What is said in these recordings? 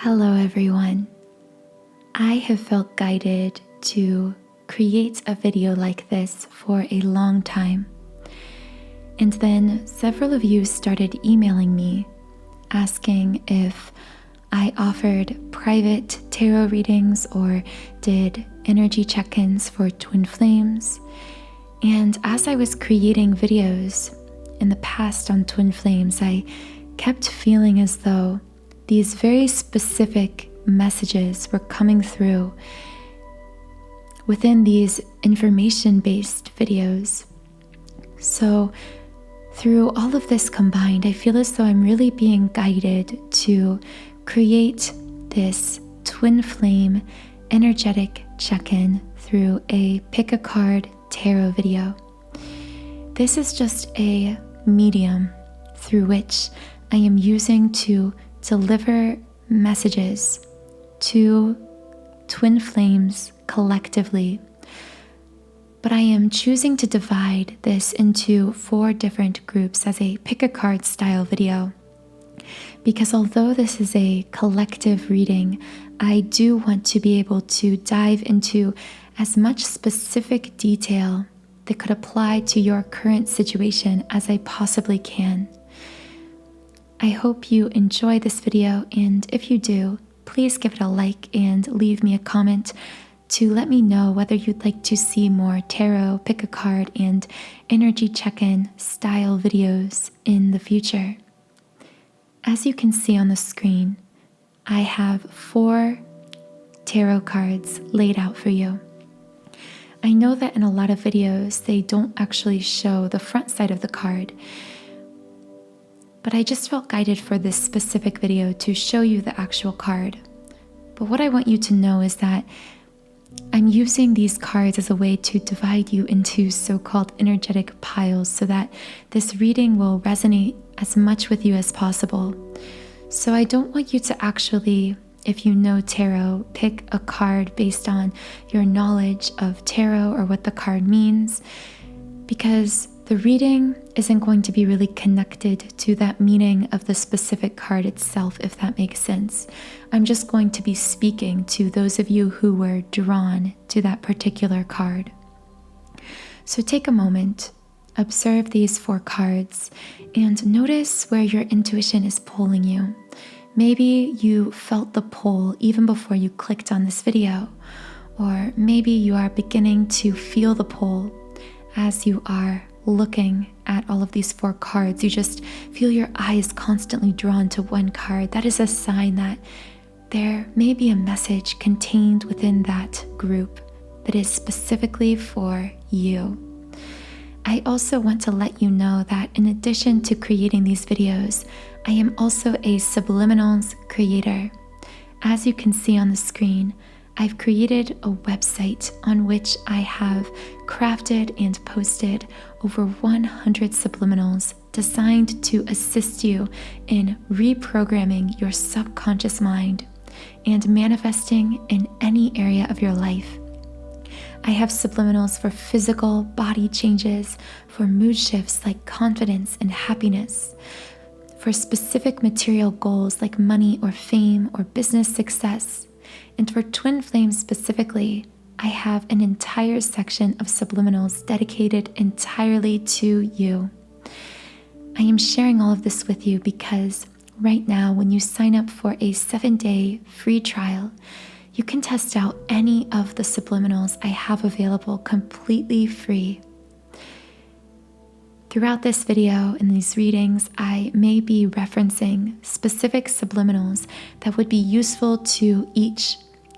Hello everyone. I have felt guided to create a video like this for a long time. And then several of you started emailing me asking if I offered private tarot readings or did energy check-ins for twin flames. And as I was creating videos in the past on twin flames, I kept feeling as though these very specific messages were coming through within these information-based videos. So through all of this combined, I feel as though I'm really being guided to create this twin flame energetic check-in through a pick a card tarot video. This is just a medium through which I am using to deliver messages to twin flames collectively. But I am choosing to divide this into 4 different groups as a pick a card style video. Because although this is a collective reading, I do want to be able to dive into as much specific detail that could apply to your current situation as I possibly can. I hope you enjoy this video, and if you do, please give it a like and leave me a comment to let me know whether you'd like to see more tarot, pick a card, and energy check-in style videos in the future. As you can see on the screen, I have 4 tarot cards laid out for you. I know that in a lot of videos, they don't actually show the front side of the card, but I just felt guided for this specific video to show you the actual card. But what I want you to know is that I'm using these cards as a way to divide you into so-called energetic piles so that this reading will resonate as much with you as possible. So I don't want you to actually, if you know tarot, pick a card based on your knowledge of tarot or what the card means, because the reading isn't going to be really connected to that meaning of the specific card itself, if that makes sense. I'm just going to be speaking to those of you who were drawn to that particular card. So take a moment, observe these 4 cards, and notice where your intuition is pulling you. Maybe you felt the pull even before you clicked on this video, or maybe you are beginning to feel the pull as you are looking at all of these 4 cards. You just feel your eyes constantly drawn to one card. That is a sign that there may be a message contained within that group that is specifically for you. I also want to let you know that in addition to creating these videos, I am also a subliminals creator. As you can see on the screen, I've created a website on which I have crafted and posted over 100 subliminals designed to assist you in reprogramming your subconscious mind and manifesting in any area of your life. I have subliminals for physical body changes, for mood shifts like confidence and happiness, for specific material goals like money or fame or business success. And for twin flames specifically, I have an entire section of subliminals dedicated entirely to you. I am sharing all of this with you because right now, when you sign up for a 7-day free trial, you can test out any of the subliminals I have available completely free. Throughout this video and these readings, I may be referencing specific subliminals that would be useful to each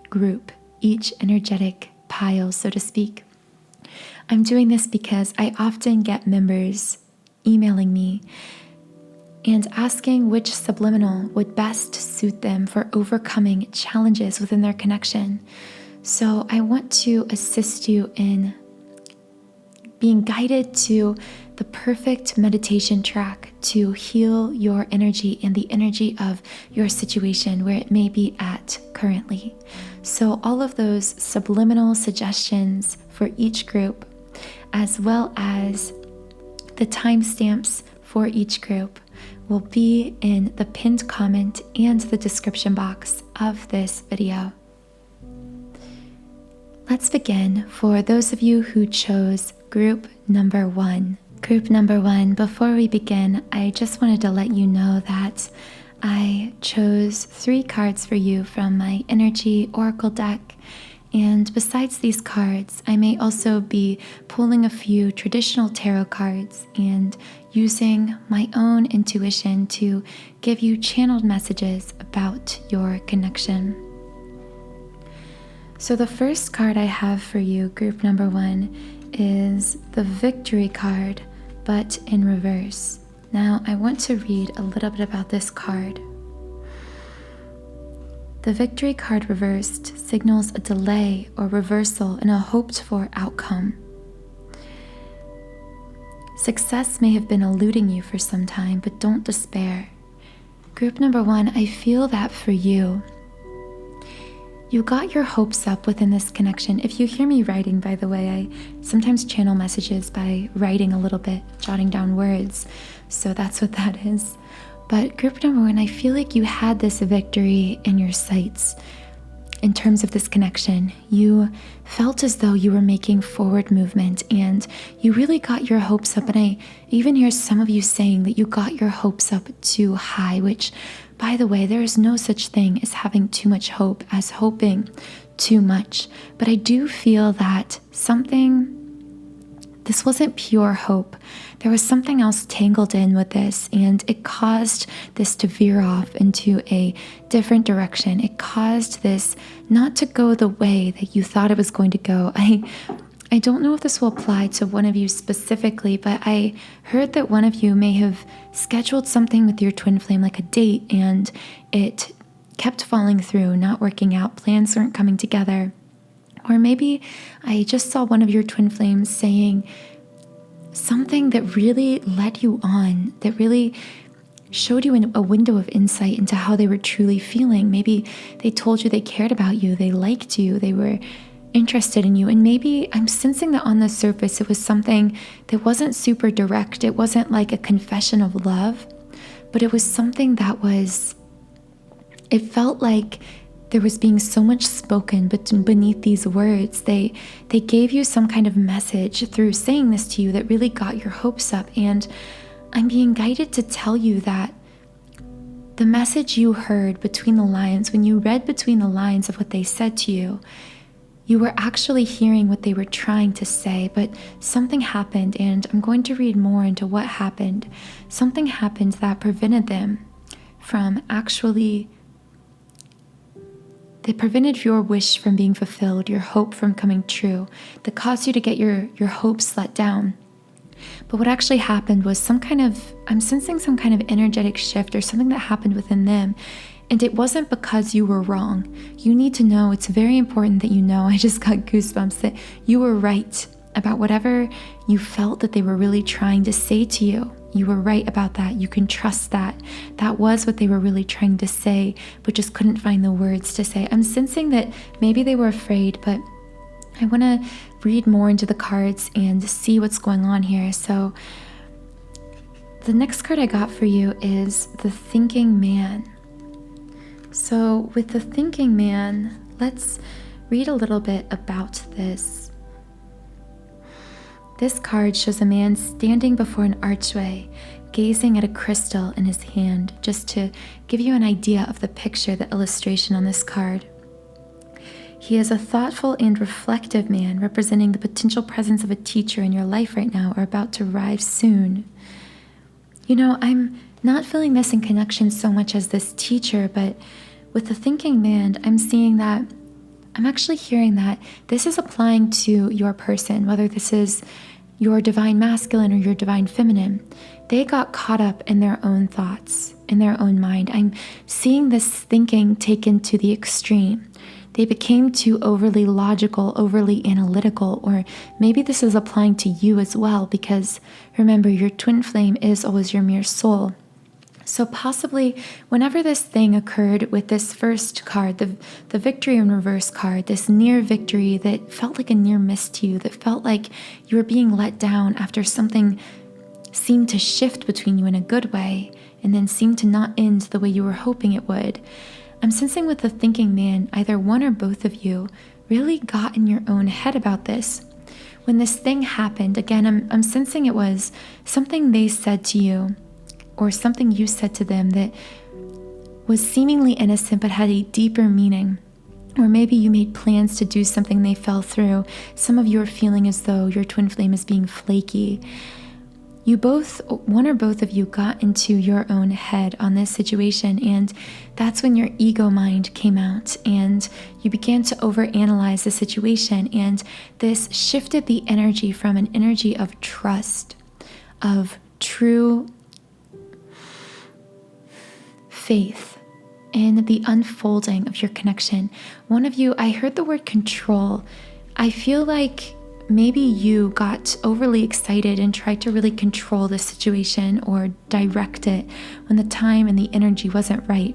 group, each energetic pile, so to speak. I'm doing this because I often get members emailing me and asking which subliminal would best suit them for overcoming challenges within their connection. So I want to assist you in being guided to the perfect meditation track to heal your energy and the energy of your situation where it may be at currently. So all of those subliminal suggestions for each group, as well as the timestamps for each group, will be in the pinned comment and the description box of this video. Let's begin. For those of you who chose group number 1. Group number 1, before we begin, I just wanted to let you know that I chose 3 cards for you from my energy oracle deck. And besides these cards, I may also be pulling a few traditional tarot cards and using my own intuition to give you channeled messages about your connection. So the first card I have for you, group number 1, is the Victory card, but in reverse. Now, I want to read a little bit about this card. The Victory card reversed signals a delay or reversal in a hoped-for outcome. Success may have been eluding you for some time, but don't despair. Group number 1, I feel that for you. You got your hopes up within this connection. If you hear me writing, by the way, I sometimes channel messages by writing a little bit, jotting down words. So that's what that is. But group number 1, I feel like you had this victory in your sights in terms of this connection. You felt as though you were making forward movement and you really got your hopes up. And I even hear some of you saying that you got your hopes up too high, which, by the way, there is no such thing as having too much hope, as hoping too much. But I do feel that this wasn't pure hope. There was something else tangled in with this, and it caused this to veer off into a different direction. It caused this not to go the way that you thought it was going to go. I don't know if this will apply to one of you specifically, but I heard that one of you may have scheduled something with your twin flame, like a date, and it kept falling through, not working out. Plans weren't coming together. Or maybe I just saw one of your twin flames saying something that really led you on, that really showed you a window of insight into how they were truly feeling. Maybe they told you they cared about you, they liked you, they were interested in you. And maybe I'm sensing that on the surface it was something that wasn't super direct. It wasn't like a confession of love, but it was something that it felt like there was being so much spoken beneath these words. They gave you some kind of message through saying this to you that really got your hopes up. And I'm being guided to tell you that the message you heard between the lines, when you read between the lines of what they said to you, you were actually hearing what they were trying to say, but something happened, and I'm going to read more into what happened. Something happened that prevented them from that prevented your wish from being fulfilled, your hope from coming true, that caused you to get your hopes let down. But what actually happened was I'm sensing some kind of energetic shift or something that happened within them. And it wasn't because you were wrong. You need to know, it's very important that you know, I just got goosebumps, that you were right about whatever you felt that they were really trying to say to you. You were right about that. You can trust that. That was what they were really trying to say, but just couldn't find the words to say. I'm sensing that maybe they were afraid, but I want to read more into the cards and see what's going on here. So the next card I got for you is the Thinking Man. So with the Thinking Man, let's read a little bit about this. This card shows a man standing before an archway, gazing at a crystal in his hand, just to give you an idea of the picture, the illustration on this card. He is a thoughtful and reflective man, representing the potential presence of a teacher in your life right now or about to arrive soon. You know, I'm not feeling this in connection so much as this teacher, but with the Thinking Man, I'm actually hearing that this is applying to your person, whether this is your divine masculine or your divine feminine. They got caught up in their own thoughts, in their own mind. I'm seeing this thinking taken to the extreme. They became too overly logical, overly analytical, or maybe this is applying to you as well, because remember, your twin flame is always your mirror soul. So possibly whenever this thing occurred with this first card, the Victory in Reverse card, this near victory that felt like a near miss to you, that felt like you were being let down after something seemed to shift between you in a good way, and then seemed to not end the way you were hoping it would. I'm sensing with the thinking man, either one or both of you really got in your own head about this. When this thing happened, again, I'm sensing it was something they said to you or something you said to them that was seemingly innocent but had a deeper meaning. Or maybe you made plans to do something, they fell through. Some of you are feeling as though your twin flame is being flaky. You both, one or both of you, got into your own head on this situation, and that's when your ego mind came out and you began to overanalyze the situation, and this shifted the energy from an energy of trust, of true faith in the unfolding of your connection. One of you, I heard the word control. I feel like maybe you got overly excited and tried to really control the situation or direct it when the time and the energy wasn't right.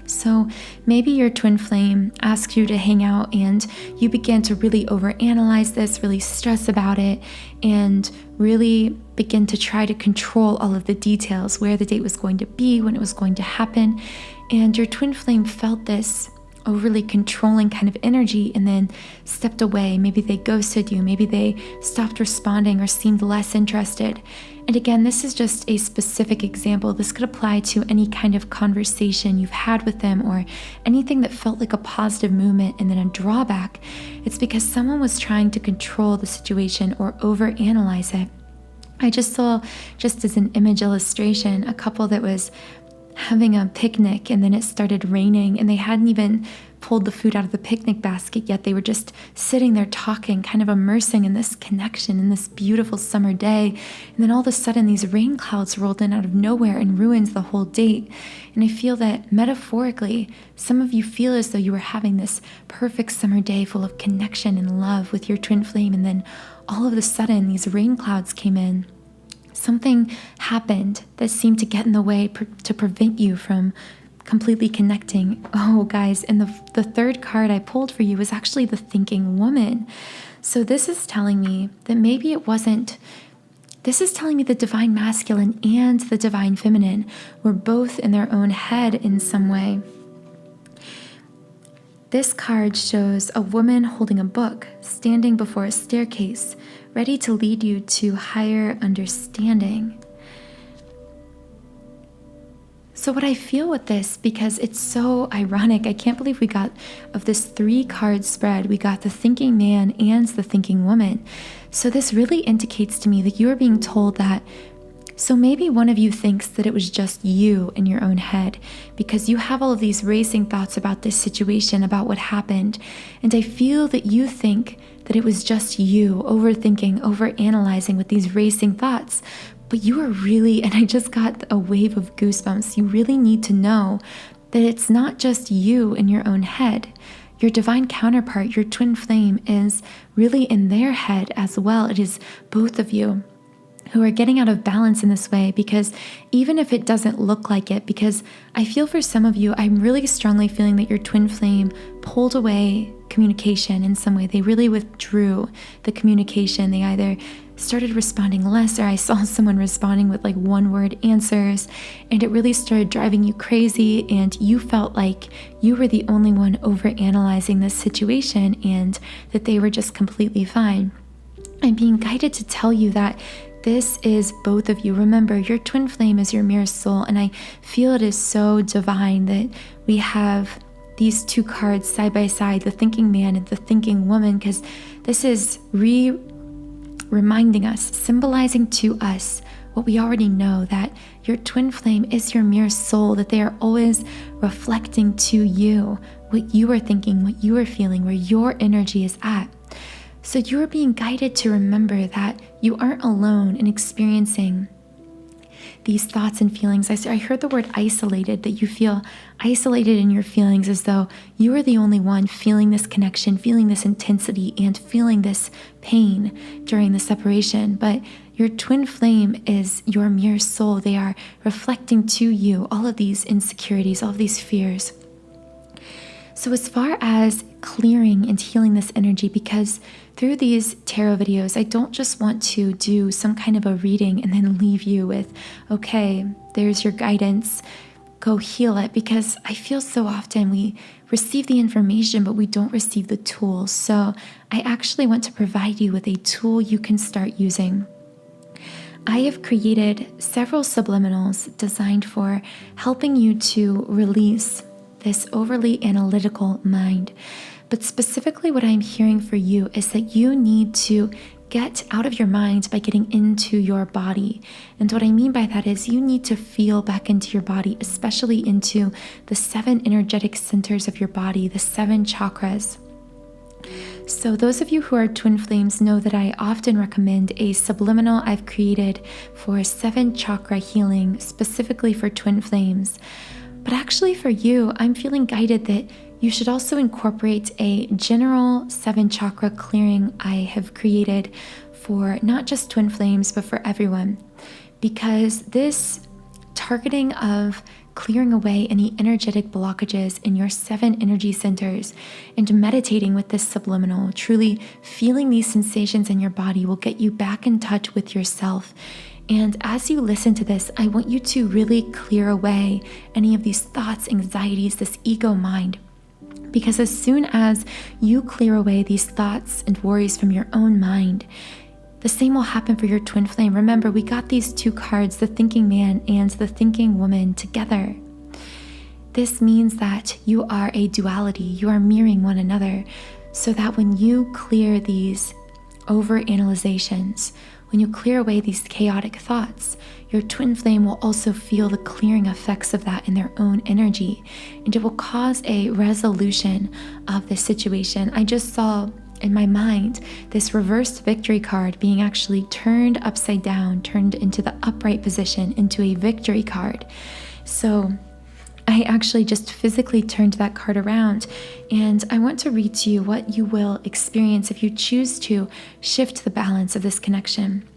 So maybe your twin flame asked you to hang out and you began to really overanalyze this, really stress about it, and really begin to try to control all of the details, where the date was going to be, when it was going to happen. And your twin flame felt this overly controlling kind of energy and then stepped away. Maybe they ghosted you, maybe they stopped responding or seemed less interested. And again, this is just a specific example. This could apply to any kind of conversation you've had with them or anything that felt like a positive movement and then a drawback. It's because someone was trying to control the situation or overanalyze it. I just saw, just as an image illustration, a couple that was having a picnic and then it started raining and they hadn't even pulled the food out of the picnic basket yet. They were just sitting there talking, kind of immersing in this connection in this beautiful summer day. And then all of a sudden these rain clouds rolled in out of nowhere and ruined the whole date. And I feel that metaphorically, some of you feel as though you were having this perfect summer day full of connection and love with your twin flame. And then all of a sudden these rain clouds came in. Something happened that seemed to get in the way to prevent you from completely connecting. Oh, guys, and the third card I pulled for you was actually the thinking woman. So this is telling me that maybe it wasn't, this is telling me the divine masculine and the divine feminine were both in their own head in some way. This card shows a woman holding a book, standing before a staircase, ready to lead you to higher understanding. So what I feel with this, because it's so ironic, I can't believe we got, of this 3-card spread, we got the thinking man and the thinking woman. So this really indicates to me that you are being told that, so maybe one of you thinks that it was just you in your own head because you have all of these racing thoughts about this situation, about what happened. And I feel that you think that it was just you overthinking, overanalyzing with these racing thoughts. But you are really, and I just got a wave of goosebumps, you really need to know that it's not just you in your own head. Your divine counterpart, your twin flame, is really in their head as well. It is both of you who are getting out of balance in this way, because even if it doesn't look like it, because I feel for some of you, I'm really strongly feeling that your twin flame pulled away communication in some way. They really withdrew the communication. They either started responding less, or I saw someone responding with like one-word answers, and it really started driving you crazy, and you felt like you were the only one overanalyzing this situation and that they were just completely fine. I'm being guided to tell you that this is both of you. Remember, your twin flame is your mirror soul, and I feel it is so divine that we have these 2 cards side by side, the thinking man and the thinking woman, because this is reminding us, symbolizing to us what we already know, that your twin flame is your mirror soul, that they are always reflecting to you what you are thinking, what you are feeling, where your energy is at. So you're being guided to remember that you aren't alone in experiencing these thoughts and feelings. I heard the word isolated, that you feel isolated in your feelings, as though you are the only one feeling this connection, feeling this intensity, and feeling this pain during the separation. But your twin flame is your mirror soul. They are reflecting to you all of these insecurities, all of these fears. So as far as clearing and healing this energy, because through these tarot videos, I don't just want to do some kind of a reading and then leave you with, okay, there's your guidance, go heal it, because I feel so often we receive the information, but we don't receive the tools. So I actually want to provide you with a tool you can start using. I have created several subliminals designed for helping you to release this overly analytical mind. But specifically what I'm hearing for you is that you need to get out of your mind by getting into your body. And what I mean by that is you need to feel back into your body, especially into the 7 energetic centers of your body, the 7 chakras. So those of you who are twin flames know that I often recommend a subliminal I've created for 7 chakra healing, specifically for twin flames. But actually for you, I'm feeling guided that you should also incorporate a general 7 chakra clearing I have created for not just twin flames, but for everyone. Because this targeting of clearing away any energetic blockages in your 7 energy centers and meditating with this subliminal, truly feeling these sensations in your body will get you back in touch with yourself. And as you listen to this, I want you to really clear away any of these thoughts, anxieties, this ego mind. Because as soon as you clear away these thoughts and worries from your own mind, the same will happen for your twin flame. Remember, we got these 2 cards, the thinking man and the thinking woman, together. This means that you are a duality. You are mirroring one another, so that when you clear these overanalyzations, when you clear away these chaotic thoughts, your twin flame will also feel the clearing effects of that in their own energy, and it will cause a resolution of this situation. I just saw in my mind this reversed victory card being actually turned upside down, turned into the upright position, into a victory card. So I actually just physically turned that card around, and I want to read to you what you will experience if you choose to shift the balance of this connection.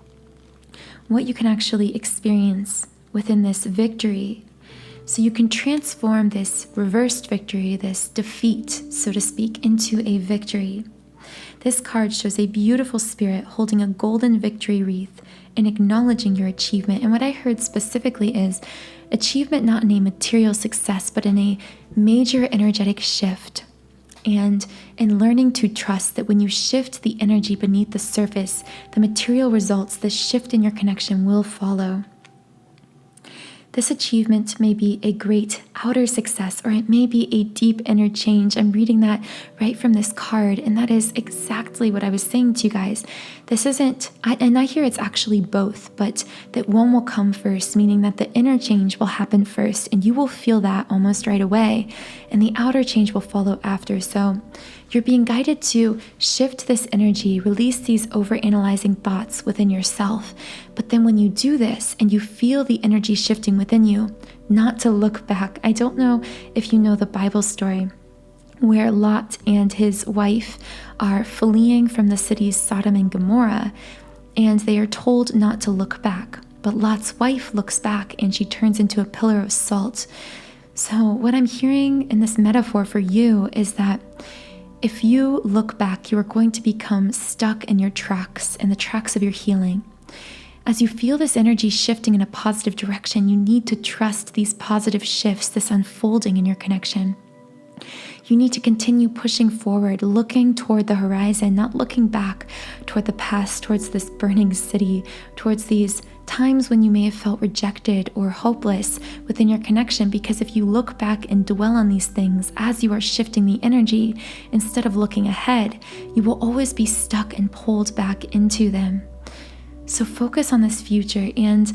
What you can actually experience within this victory, so you can transform this reversed victory, this defeat, so to speak, into a victory. This card shows a beautiful spirit holding a golden victory wreath and acknowledging your achievement. And what I heard specifically is achievement not in a material success, but in a major energetic shift. And in learning to trust that when you shift the energy beneath the surface, the material results, the shift in your connection will follow. This achievement may be a great outer success, or it may be a deep inner change. I'm reading that right from this card, and that is exactly what I was saying to you guys. This isn't, and I hear it's actually both, but that one will come first, meaning that the inner change will happen first, and you will feel that almost right away, and the outer change will follow after. So you're being guided to shift this energy, release these overanalyzing thoughts within yourself. But then when you do this and you feel the energy shifting within you, not to look back. I don't know if you know the Bible story where Lot and his wife are fleeing from the cities Sodom and Gomorrah, and they are told not to look back. But Lot's wife looks back and she turns into a pillar of salt. So what I'm hearing in this metaphor for you is that if you look back, you are going to become stuck in your tracks, in the tracks of your healing. As you feel this energy shifting in a positive direction, you need to trust these positive shifts, this unfolding in your connection. You need to continue pushing forward, looking toward the horizon, not looking back toward the past, towards this burning city, towards these times when you may have felt rejected or hopeless within your connection. Because if you look back and dwell on these things as you are shifting the energy, instead of looking ahead, you will always be stuck and pulled back into them. So focus on this future, and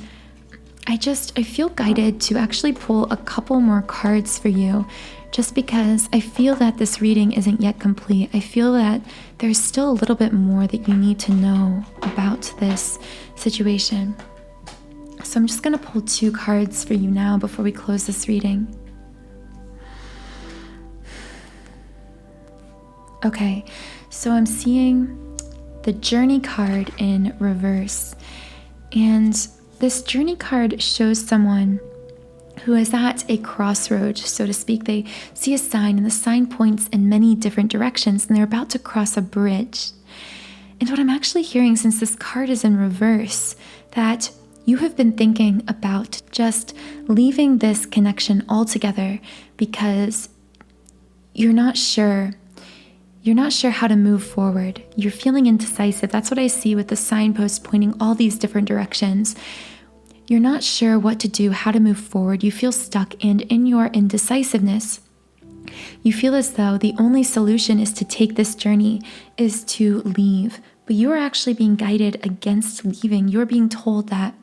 I feel guided to actually pull a couple more cards for you, just because I feel that this reading isn't yet complete. I feel that there's still a little bit more that you need to know about this situation. So I'm just going to pull 2 cards for you now before we close this reading. Okay, so I'm seeing the Journey card in reverse. And this Journey card shows someone who is at a crossroads, so to speak. They see a sign, and the sign points in many different directions, and they're about to cross a bridge. And what I'm actually hearing, since this card is in reverse, that you have been thinking about just leaving this connection altogether because you're not sure how to move forward. You're feeling indecisive. That's what I see with the signpost pointing all these different directions. You're not sure what to do, how to move forward. You feel stuck, and in your indecisiveness, you feel as though the only solution is to take this journey, is to leave. But you are actually being guided against leaving. You're being told that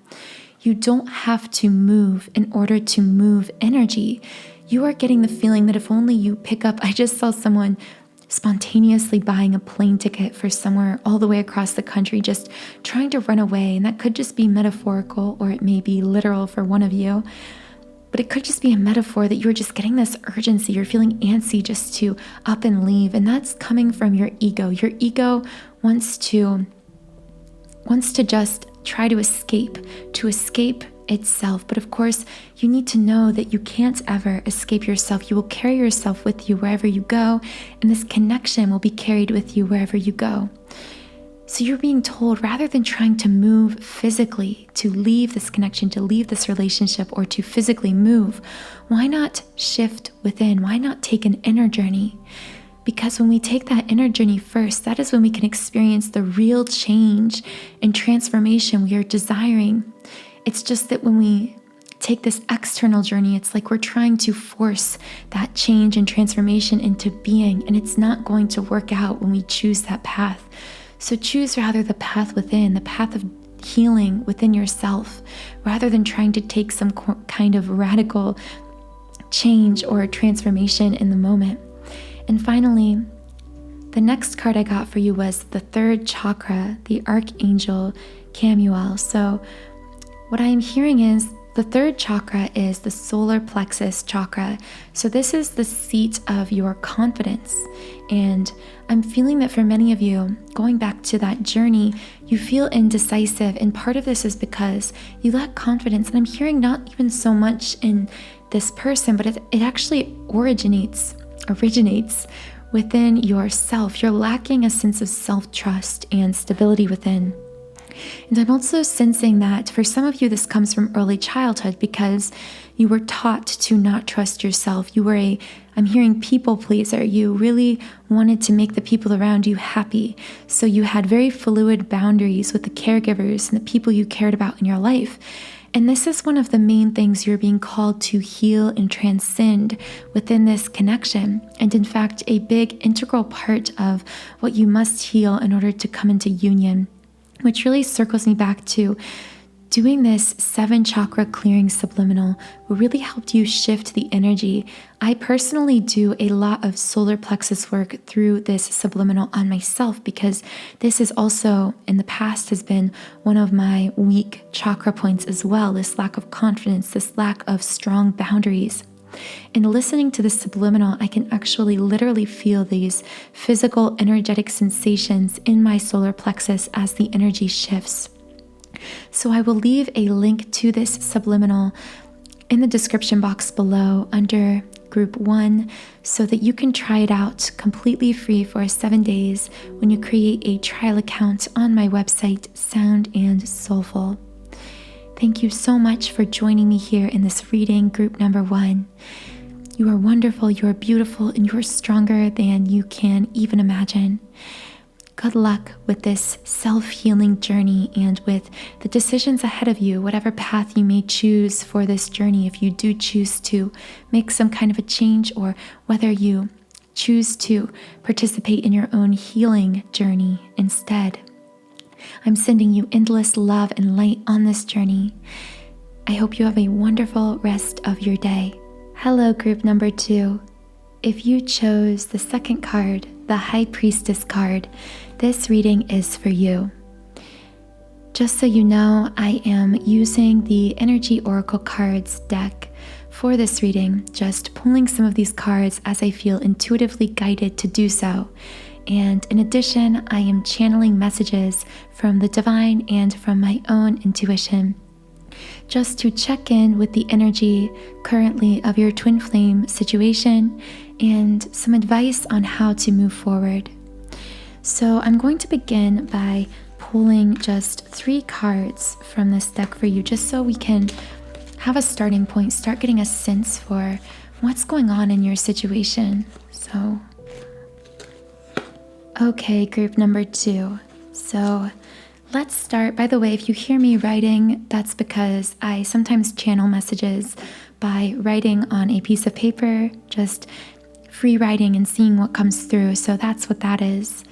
you don't have to move in order to move energy. You are getting the feeling that if only you pick up, I just saw someone spontaneously buying a plane ticket for somewhere all the way across the country, just trying to run away. And that could just be metaphorical, or it may be literal for one of you. But it could just be a metaphor that you're just getting this urgency. You're feeling antsy just to up and leave. And that's coming from your ego. Your ego wants to just try to escape itself. But of course, you need to know that you can't ever escape yourself. You will carry yourself with you wherever you go, and this connection will be carried with you wherever you go. So you're being told, rather than trying to move physically, to leave this connection, to leave this relationship, or to physically move, why not shift within? Why not take an inner journey? Because when we take that inner journey first, that is when we can experience the real change and transformation we are desiring. It's just that when we take this external journey, it's like we're trying to force that change and transformation into being, and it's not going to work out when we choose that path. So choose rather the path within, the path of healing within yourself, rather than trying to take some kind of radical change or transformation in the moment. And finally, the next card I got for you was the third chakra, the Archangel Chamuel. So what I am hearing is the third chakra is the solar plexus chakra. So this is the seat of your confidence. And I'm feeling that for many of you, going back to that journey, you feel indecisive. And part of this is because you lack confidence. And I'm hearing not even so much in this person, but it actually originates within yourself. You're lacking a sense of self-trust and stability within. And I'm also sensing that for some of you, this comes from early childhood because you were taught to not trust yourself. You were I'm hearing people pleaser. You really wanted to make the people around you happy. So you had very fluid boundaries with the caregivers and the people you cared about in your life. And this is one of the main things you're being called to heal and transcend within this connection. And in fact, a big integral part of what you must heal in order to come into union, which really circles me back to doing this 7 chakra clearing subliminal will really help you shift the energy. I personally do a lot of solar plexus work through this subliminal on myself because this is also in the past has been one of my weak chakra points as well, this lack of confidence, this lack of strong boundaries. And listening to the subliminal, I can actually literally feel these physical energetic sensations in my solar plexus as the energy shifts. So I will leave a link to this subliminal in the description box below under group 1 so that you can try it out completely free for 7 days when you create a trial account on my website, Sound and Soulful. Thank you so much for joining me here in this reading, group number 1. You are wonderful, you are beautiful, and you are stronger than you can even imagine. Good luck with this self-healing journey and with the decisions ahead of you, whatever path you may choose for this journey, if you do choose to make some kind of a change or whether you choose to participate in your own healing journey instead. I'm sending you endless love and light on this journey. I hope you have a wonderful rest of your day. Hello, group number 2. If you chose the second card, the High Priestess card, this reading is for you. Just so you know, I am using the Energy Oracle cards deck for this reading, just pulling some of these cards as I feel intuitively guided to do so. And in addition, I am channeling messages from the divine and from my own intuition. just to check in with the energy currently of your twin flame situation and some advice on how to move forward. So I'm going to begin by pulling just 3 cards from this deck for you, just so we can have a starting point, start getting a sense for what's going on in your situation. So, okay, group number 2. So let's start. By the way, if you hear me writing, that's because I sometimes channel messages by writing on a piece of paper, just free writing and seeing what comes through. So that's what that is.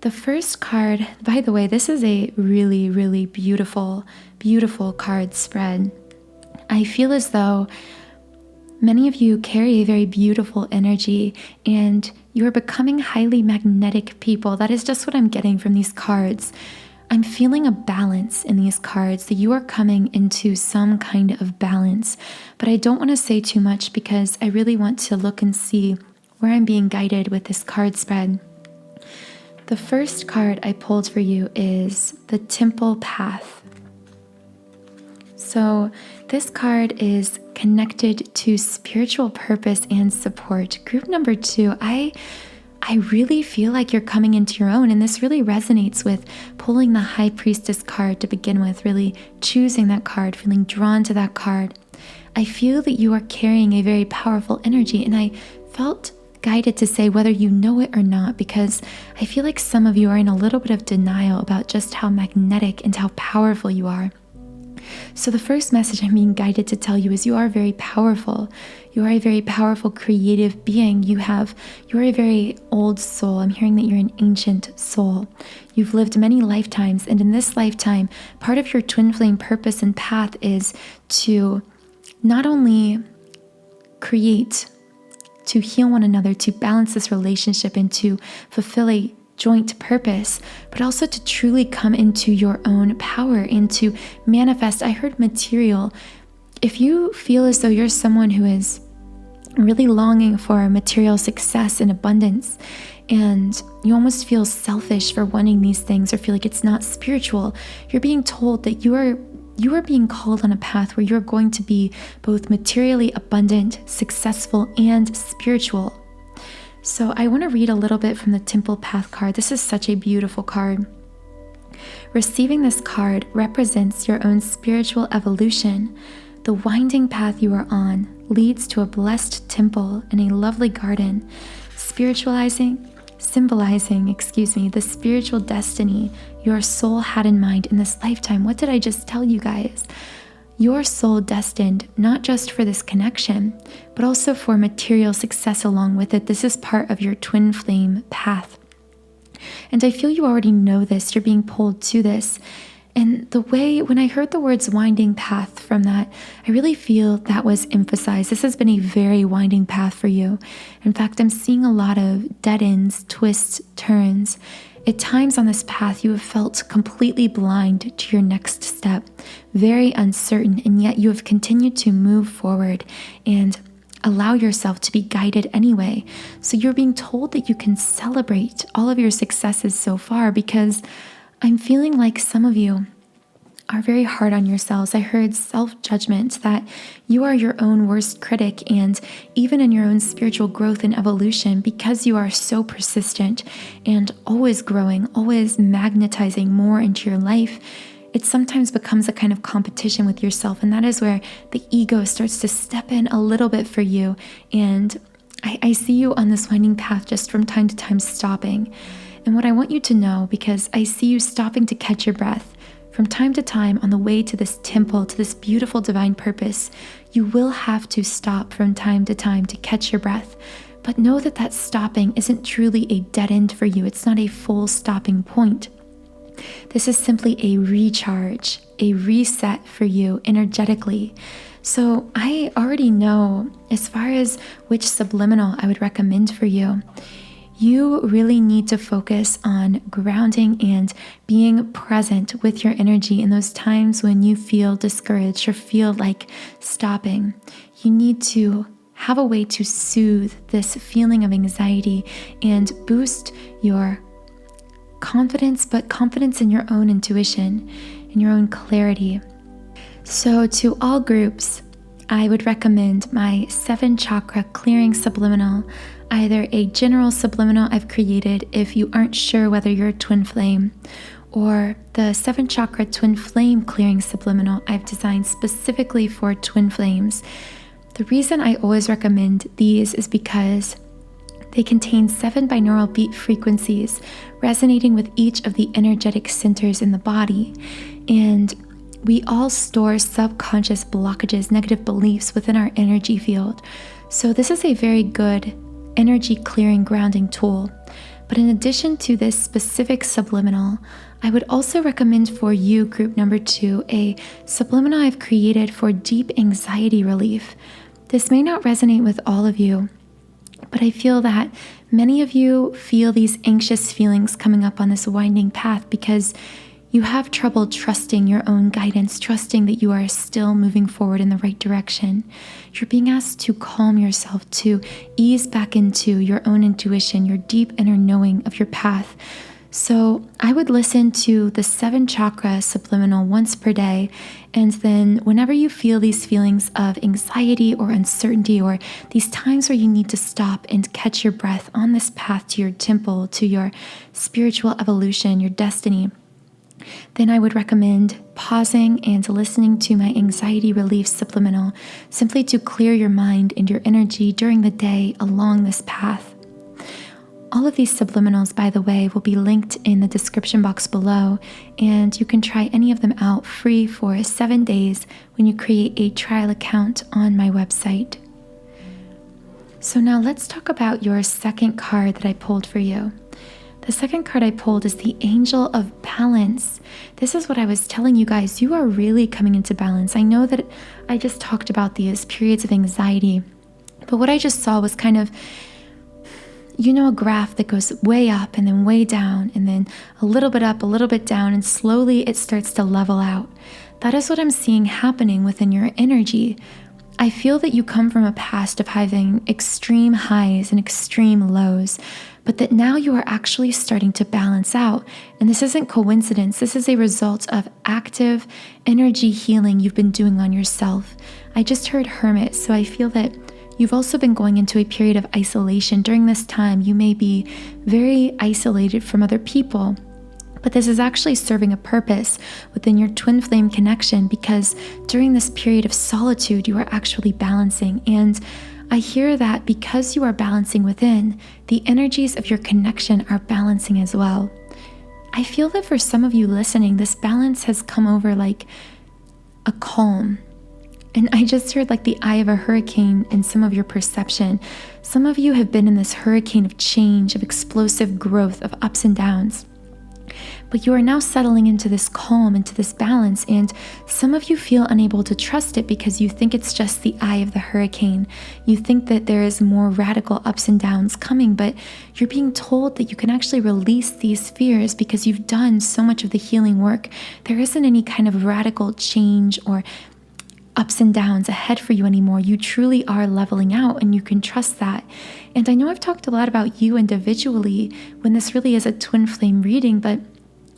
The first card, by the way, this is a really, really beautiful, beautiful card spread. I feel as though many of you carry a very beautiful energy and you are becoming highly magnetic people. That is just what I'm getting from these cards. I'm feeling a balance in these cards, that you are coming into some kind of balance. But I don't want to say too much because I really want to look and see where I'm being guided with this card spread. The first card I pulled for you is the Temple Path. So this card is connected to spiritual purpose and support. Group number 2, I really feel like you're coming into your own, and this really resonates with pulling the High Priestess card to begin with, really choosing that card, feeling drawn to that card. I feel that you are carrying a very powerful energy, and I felt guided to say whether you know it or not, because I feel like some of you are in a little bit of denial about just how magnetic and how powerful you are. So the first message I'm being guided to tell you is you are very powerful. You are a very powerful creative being. You are a very old soul. I'm hearing that you're an ancient soul. You've lived many lifetimes, and in this lifetime, part of your twin flame purpose and path is to not only create, to heal one another, to balance this relationship, and to fulfill a joint purpose, but also to truly come into your own power and to manifest. I heard material. If you feel as though you're someone who is really longing for material success and abundance, and you almost feel selfish for wanting these things or feel like it's not spiritual, you're being told that you are being called on a path where you're going to be both materially abundant, successful, and spiritual. So I want to read a little bit from the Temple Path card. This is such a beautiful card. Receiving this card represents your own spiritual evolution. The winding path you are on leads to a blessed temple and a lovely garden, symbolizing the spiritual destiny your soul had in mind in this lifetime. What did I just tell you guys? Your soul destined not just for this connection, but also for material success along with it. This is part of your twin flame path. And I feel you already know this. You're being pulled to this. And the way, when I heard the words winding path from that, I really feel that was emphasized. This has been a very winding path for you. In fact, I'm seeing a lot of dead ends, twists, turns. At times on this path, you have felt completely blind to your next step, very uncertain, and yet you have continued to move forward and allow yourself to be guided anyway. So you're being told that you can celebrate all of your successes so far, because I'm feeling like some of you are very hard on yourselves. I heard self-judgment, that you are your own worst critic, and even in your own spiritual growth and evolution, because you are so persistent and always growing, always magnetizing more into your life, it sometimes becomes a kind of competition with yourself, and that is where the ego starts to step in a little bit for you. And I see you on this winding path just from time to time stopping. And what I want you to know, because I see you stopping to catch your breath, from time to time on the way to this temple, to this beautiful divine purpose, you will have to stop from time to time to catch your breath. But know that that stopping isn't truly a dead end for you. It's not a full stopping point. This is simply a recharge, a reset for you energetically. So I already know, as far as which subliminal I would recommend for you, you really need to focus on grounding and being present with your energy in those times when you feel discouraged or feel like stopping. You need to have a way to soothe this feeling of anxiety and boost your confidence, but confidence in your own intuition, in your own clarity. So to all groups, I would recommend my 7 chakra clearing subliminal, either a general subliminal I've created if you aren't sure whether you're a twin flame, or the 7 chakra twin flame clearing subliminal I've designed specifically for twin flames. The reason I always recommend these is because they contain 7 binaural beat frequencies resonating with each of the energetic centers in the body. And we all store subconscious blockages, negative beliefs within our energy field. So this is a very good energy clearing grounding tool. But in addition to this specific subliminal, I would also recommend for you, group number 2, a subliminal I've created for deep anxiety relief. This may not resonate with all of you, but I feel that many of you feel these anxious feelings coming up on this winding path because you have trouble trusting your own guidance, trusting that you are still moving forward in the right direction. You're being asked to calm yourself, to ease back into your own intuition, your deep inner knowing of your path. So I would listen to the 7 chakra subliminal once per day, and then whenever you feel these feelings of anxiety or uncertainty, or these times where you need to stop and catch your breath on this path to your temple, to your spiritual evolution, your destiny, then I would recommend pausing and listening to my anxiety relief subliminal, simply to clear your mind and your energy during the day along this path. All of these subliminals, by the way, will be linked in the description box below, and you can try any of them out free for 7 days when you create a trial account on my website. So now let's talk about your second card that I pulled for you. The second card I pulled is the Angel of Balance. This is what I was telling you guys. You are really coming into balance. I know that I just talked about these periods of anxiety, but what I just saw was kind of, you know, a graph that goes way up and then way down and then a little bit up, a little bit down, and slowly it starts to level out. That is what I'm seeing happening within your energy. I feel that you come from a past of having extreme highs and extreme lows, but that now you are actually starting to balance out. And this isn't coincidence. This is a result of active energy healing you've been doing on yourself. I just heard hermit, so I feel that you've also been going into a period of isolation. During this time, you may be very isolated from other people, but this is actually serving a purpose within your twin flame connection, because during this period of solitude, you are actually balancing. And I hear that because you are balancing within, the energies of your connection are balancing as well. I feel that for some of you listening, this balance has come over like a calm. And I just heard like the eye of a hurricane in some of your perception. Some of you have been in this hurricane of change, of explosive growth, of ups and downs. But you are now settling into this calm, into this balance, and some of you feel unable to trust it because you think it's just the eye of the hurricane. You think that there is more radical ups and downs coming, but you're being told that you can actually release these fears because you've done so much of the healing work. There isn't any kind of radical change or ups and downs ahead for you anymore. You truly are leveling out, and you can trust that. And I know I've talked a lot about you individually when this really is a twin flame reading, but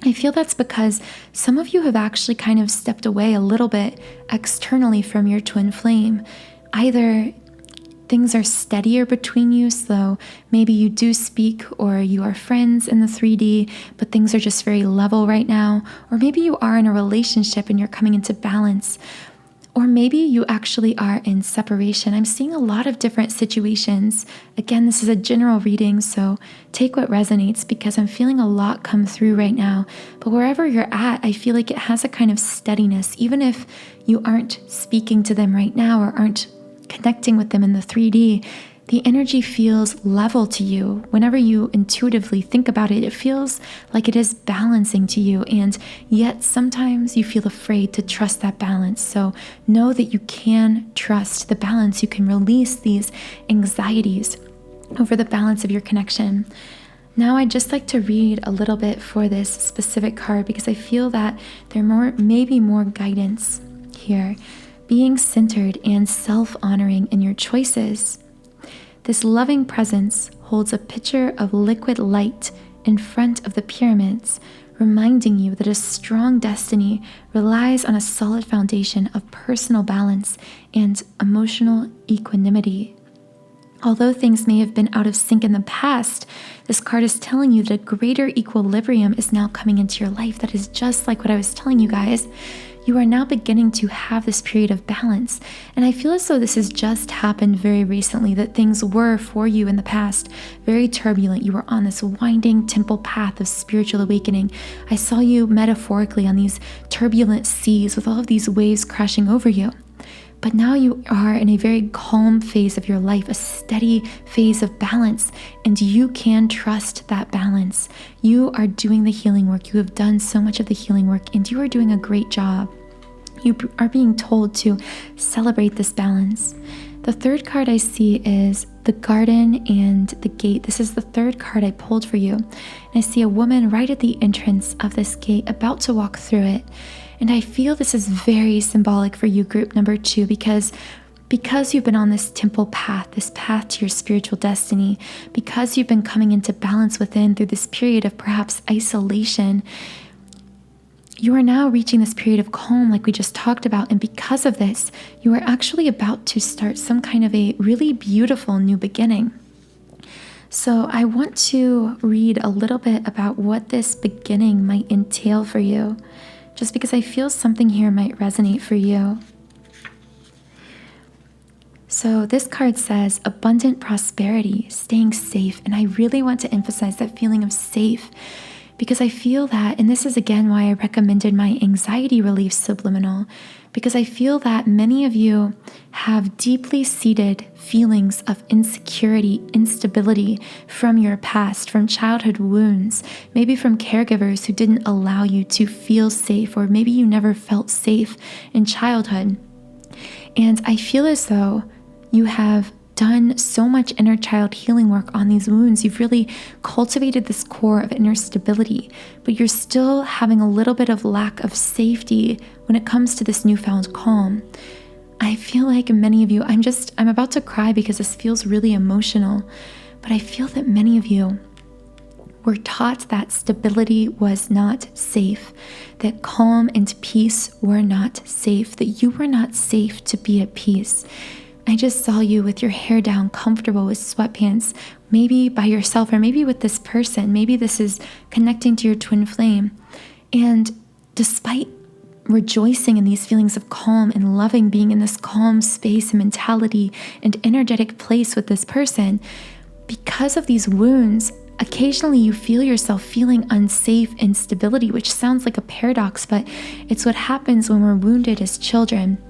I feel that's because some of you have actually kind of stepped away a little bit externally from your twin flame. Either things are steadier between you, so maybe you do speak or you are friends in the 3D, but things are just very level right now. Or maybe you are in a relationship and you're coming into balance. Or maybe you actually are in separation. I'm seeing a lot of different situations. Again, this is a general reading, so take what resonates, because I'm feeling a lot come through right now. But wherever you're at, I feel like it has a kind of steadiness. Even if you aren't speaking to them right now or aren't connecting with them in the 3D, the energy feels level to you. Whenever you intuitively think about it, it feels like it is balancing to you, and yet sometimes you feel afraid to trust that balance. So know that you can trust the balance. You can release these anxieties over the balance of your connection. Now I'd just like to read a little bit for this specific card, because I feel that there may be more guidance here. Being centered and self-honoring in your choices. This loving presence holds a pitcher of liquid light in front of the pyramids, reminding you that a strong destiny relies on a solid foundation of personal balance and emotional equanimity. Although things may have been out of sync in the past, this card is telling you that a greater equilibrium is now coming into your life. That is just like what I was telling you guys. You are now beginning to have this period of balance. And I feel as though this has just happened very recently, that things were for you in the past very turbulent. You were on this winding temple path of spiritual awakening. I saw you metaphorically on these turbulent seas with all of these waves crashing over you. But now you are in a very calm phase of your life, a steady phase of balance, and you can trust that balance. You are doing the healing work. You have done so much of the healing work, and you are doing a great job. You are being told to celebrate this balance. The third card I see is the garden and the gate. This is the third card I pulled for you. And I see a woman right at the entrance of this gate about to walk through it. And I feel this is very symbolic for you, group number 2, because you've been on this temple path, this path to your spiritual destiny, because you've been coming into balance within through this period of perhaps isolation, you are now reaching this period of calm like we just talked about. And because of this, you are actually about to start some kind of a really beautiful new beginning. So I want to read a little bit about what this beginning might entail for you, just because I feel something here might resonate for you. So this card says abundant prosperity, staying safe. And I really want to emphasize that feeling of safe, because I feel that, and this is again why I recommended my anxiety relief subliminal, because I feel that many of you have deeply seated feelings of insecurity, instability from your past, from childhood wounds, maybe from caregivers who didn't allow you to feel safe, or maybe you never felt safe in childhood. And I feel as though you have done so much inner child healing work on these wounds. You've really cultivated this core of inner stability, but you're still having a little bit of lack of safety when it comes to this newfound calm. I feel like many of you, I'm about to cry because this feels really emotional, but I feel that many of you were taught that stability was not safe, that calm and peace were not safe, that you were not safe to be at peace. I just saw you with your hair down, comfortable with sweatpants, maybe by yourself, or maybe with this person. Maybe this is connecting to your twin flame. And despite rejoicing in these feelings of calm and loving being in this calm space and mentality and energetic place with this person, because of these wounds, occasionally you feel yourself feeling unsafe in stability, which sounds like a paradox, but it's what happens when we're wounded as children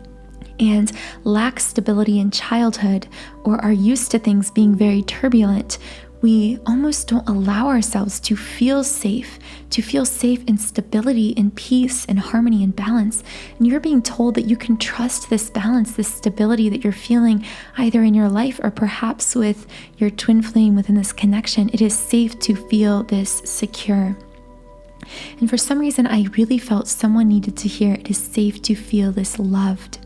and lack stability in childhood, or are used to things being very turbulent. We almost don't allow ourselves to feel safe in stability, in peace, in harmony, and balance. And you're being told that you can trust this balance, this stability that you're feeling either in your life or perhaps with your twin flame within this connection. It is safe to feel this secure. And for some reason, I really felt someone needed to hear it is safe to feel this loved.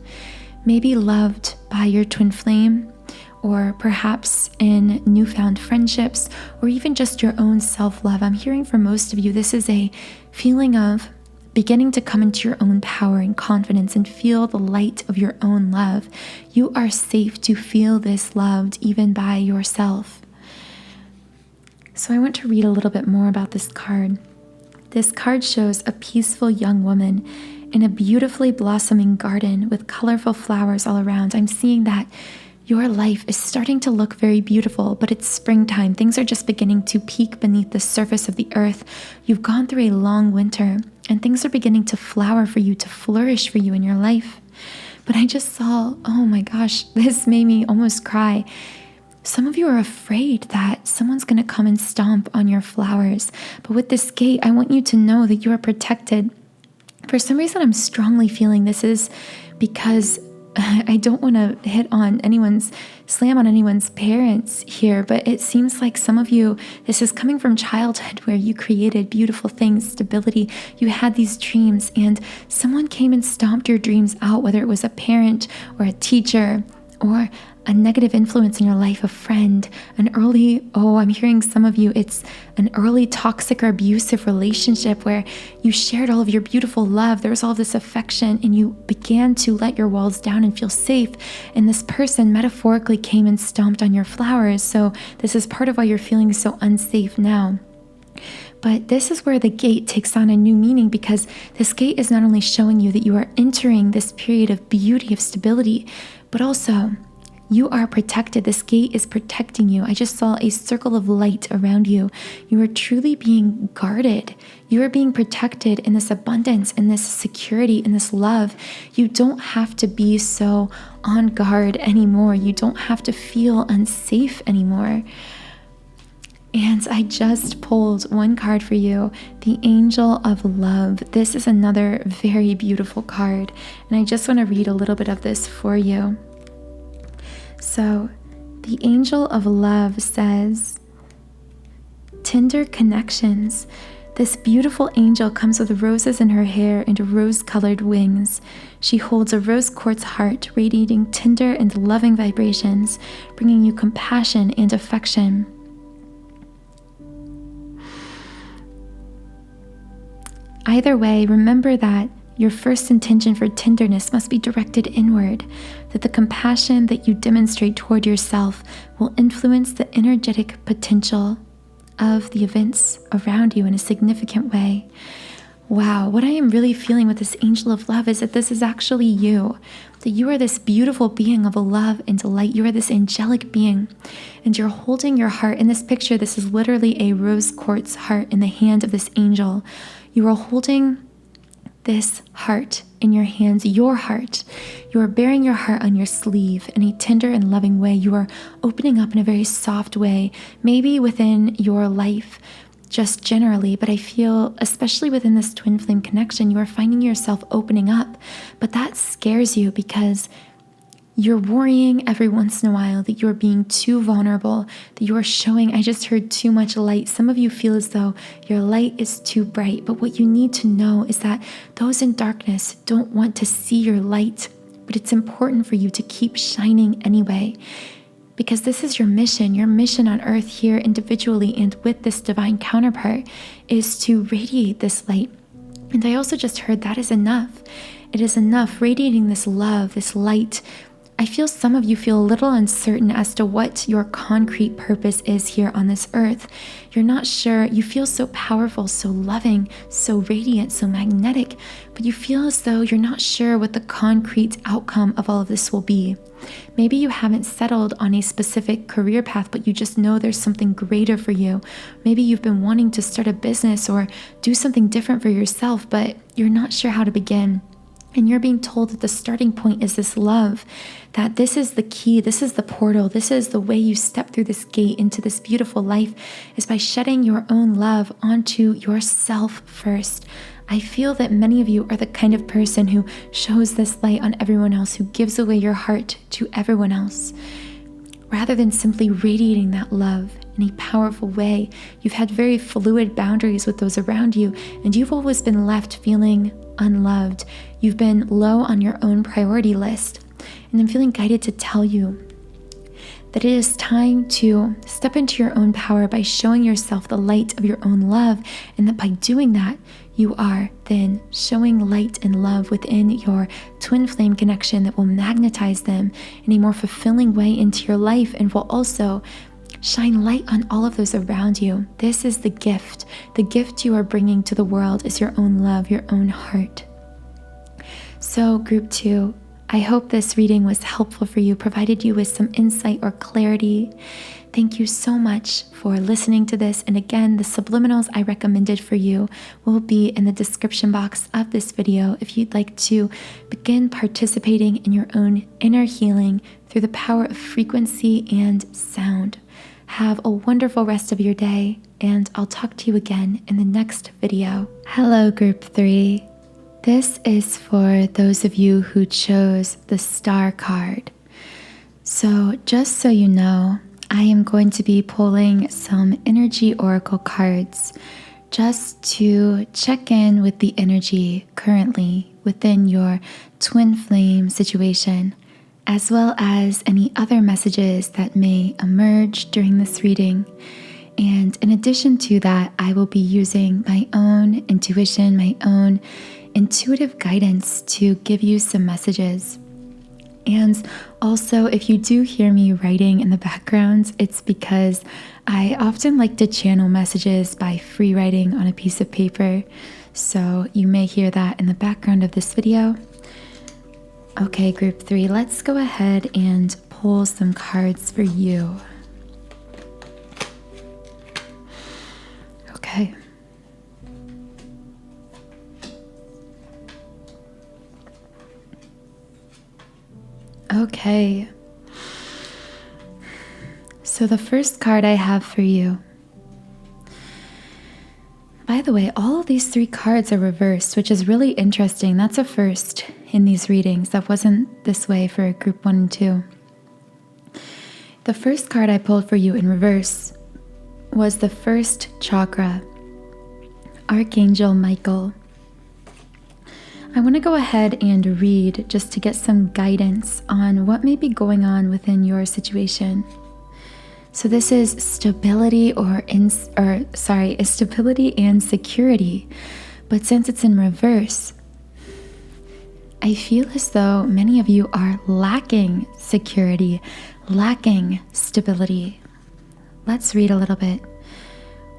Maybe loved by your twin flame, or perhaps in newfound friendships, or even just your own self-love. I'm hearing for most of you, this is a feeling of beginning to come into your own power and confidence and feel the light of your own love. You are safe to feel this loved even by yourself. So I want to read a little bit more about this card. This card shows a peaceful young woman in a beautifully blossoming garden with colorful flowers all around. I'm seeing that your life is starting to look very beautiful, but it's springtime. Things are just beginning to peek beneath the surface of the earth. You've gone through a long winter, and things are beginning to flower for you, to flourish for you in your life. But I just saw, oh my gosh, this made me almost cry. Some of you are afraid that someone's going to come and stomp on your flowers. But with this gate, I want you to know that you are protected. For some reason, I'm strongly feeling this is because I don't want to slam on anyone's parents here, but it seems like some of you, this is coming from childhood where you created beautiful things, stability, you had these dreams, and someone came and stomped your dreams out, whether it was a parent or a teacher or a negative influence in your life, a friend, I'm hearing some of you, it's an early toxic or abusive relationship where you shared all of your beautiful love, there was all this affection, and you began to let your walls down and feel safe, and this person metaphorically came and stomped on your flowers. So this is part of why you're feeling so unsafe now. But this is where the gate takes on a new meaning, because this gate is not only showing you that you are entering this period of beauty, of stability, but also you are protected. This gate is protecting you. I just saw a circle of light around you. You are truly being guarded. You are being protected in this abundance, in this security, in this love. You don't have to be so on guard anymore. You don't have to feel unsafe anymore. And I just pulled one card for you, the Angel of Love. This is another very beautiful card, and I just want to read a little bit of this for you. So, the Angel of Love says, tender connections. This beautiful angel comes with roses in her hair and rose-colored wings. She holds a rose quartz heart, radiating tender and loving vibrations, bringing you compassion and affection. Either way, remember that your first intention for tenderness must be directed inward, that the compassion that you demonstrate toward yourself will influence the energetic potential of the events around you in a significant way. Wow, what I am really feeling with this Angel of Love is that this is actually you, that you are this beautiful being of love and light. You are this angelic being, and you're holding your heart. In this picture, this is literally a rose quartz heart in the hand of this angel. You are holding this heart in your hands, your heart. You are bearing your heart on your sleeve in a tender and loving way. You are opening up in a very soft way, maybe within your life, just generally, but I feel especially within this twin flame connection, you are finding yourself opening up, but that scares you because you're worrying every once in a while that you're being too vulnerable, that you are showing, I just heard, too much light. Some of you feel as though your light is too bright, but what you need to know is that those in darkness don't want to see your light, but it's important for you to keep shining anyway, because this is your mission. Your mission on earth here individually and with this divine counterpart is to radiate this light. And I also just heard that is enough. It is enough radiating this love, this light. I feel some of you feel a little uncertain as to what your concrete purpose is here on this earth. You're not sure. You feel so powerful, so loving, so radiant, so magnetic, but you feel as though you're not sure what the concrete outcome of all of this will be. Maybe you haven't settled on a specific career path, but you just know there's something greater for you. Maybe you've been wanting to start a business or do something different for yourself, but you're not sure how to begin. And you're being told that the starting point is this love, that this is the key, this is the portal, this is the way you step through this gate into this beautiful life, is by shedding your own love onto yourself first. I feel that many of you are the kind of person who shows this light on everyone else, who gives away your heart to everyone else. Rather than simply radiating that love in a powerful way, you've had very fluid boundaries with those around you, and you've always been left feeling unloved. You've been low on your own priority list. And I'm feeling guided to tell you that it is time to step into your own power by showing yourself the light of your own love, and that by doing that, you are then showing light and love within your twin flame connection that will magnetize them in a more fulfilling way into your life, and will also shine light on all of those around you. This is the gift. The gift you are bringing to the world is your own love, your own heart. So group 2, I hope this reading was helpful for you, provided you with some insight or clarity. Thank you so much for listening to this. And again, the subliminals I recommended for you will be in the description box of this video if you'd like to begin participating in your own inner healing through the power of frequency and sound. Have a wonderful rest of your day, and I'll talk to you again in the next video. Hello, group 3. This is for those of you who chose the star card. So just so you know, I am going to be pulling some energy oracle cards just to check in with the energy currently within your twin flame situation. as well as any other messages that may emerge during this reading. And in addition to that, I will be using my own intuition, my own intuitive guidance to give you some messages. And also, if you do hear me writing in the background, it's because I often like to channel messages by free writing on a piece of paper. So you may hear that in the background of this video. Okay, group 3, let's go ahead and pull some cards for you. Okay. Okay. So the first card I have for you. By the way, all of these 3 cards are reversed, which is really interesting. That's a first in these readings. That wasn't this way for group 1 and 2. The first card I pulled for you in reverse was the first chakra, Archangel Michael. I want to go ahead and read just to get some guidance on what may be going on within your situation. So this is stability stability and security. But since it's in reverse, I feel as though many of you are lacking security, lacking stability. Let's read a little bit.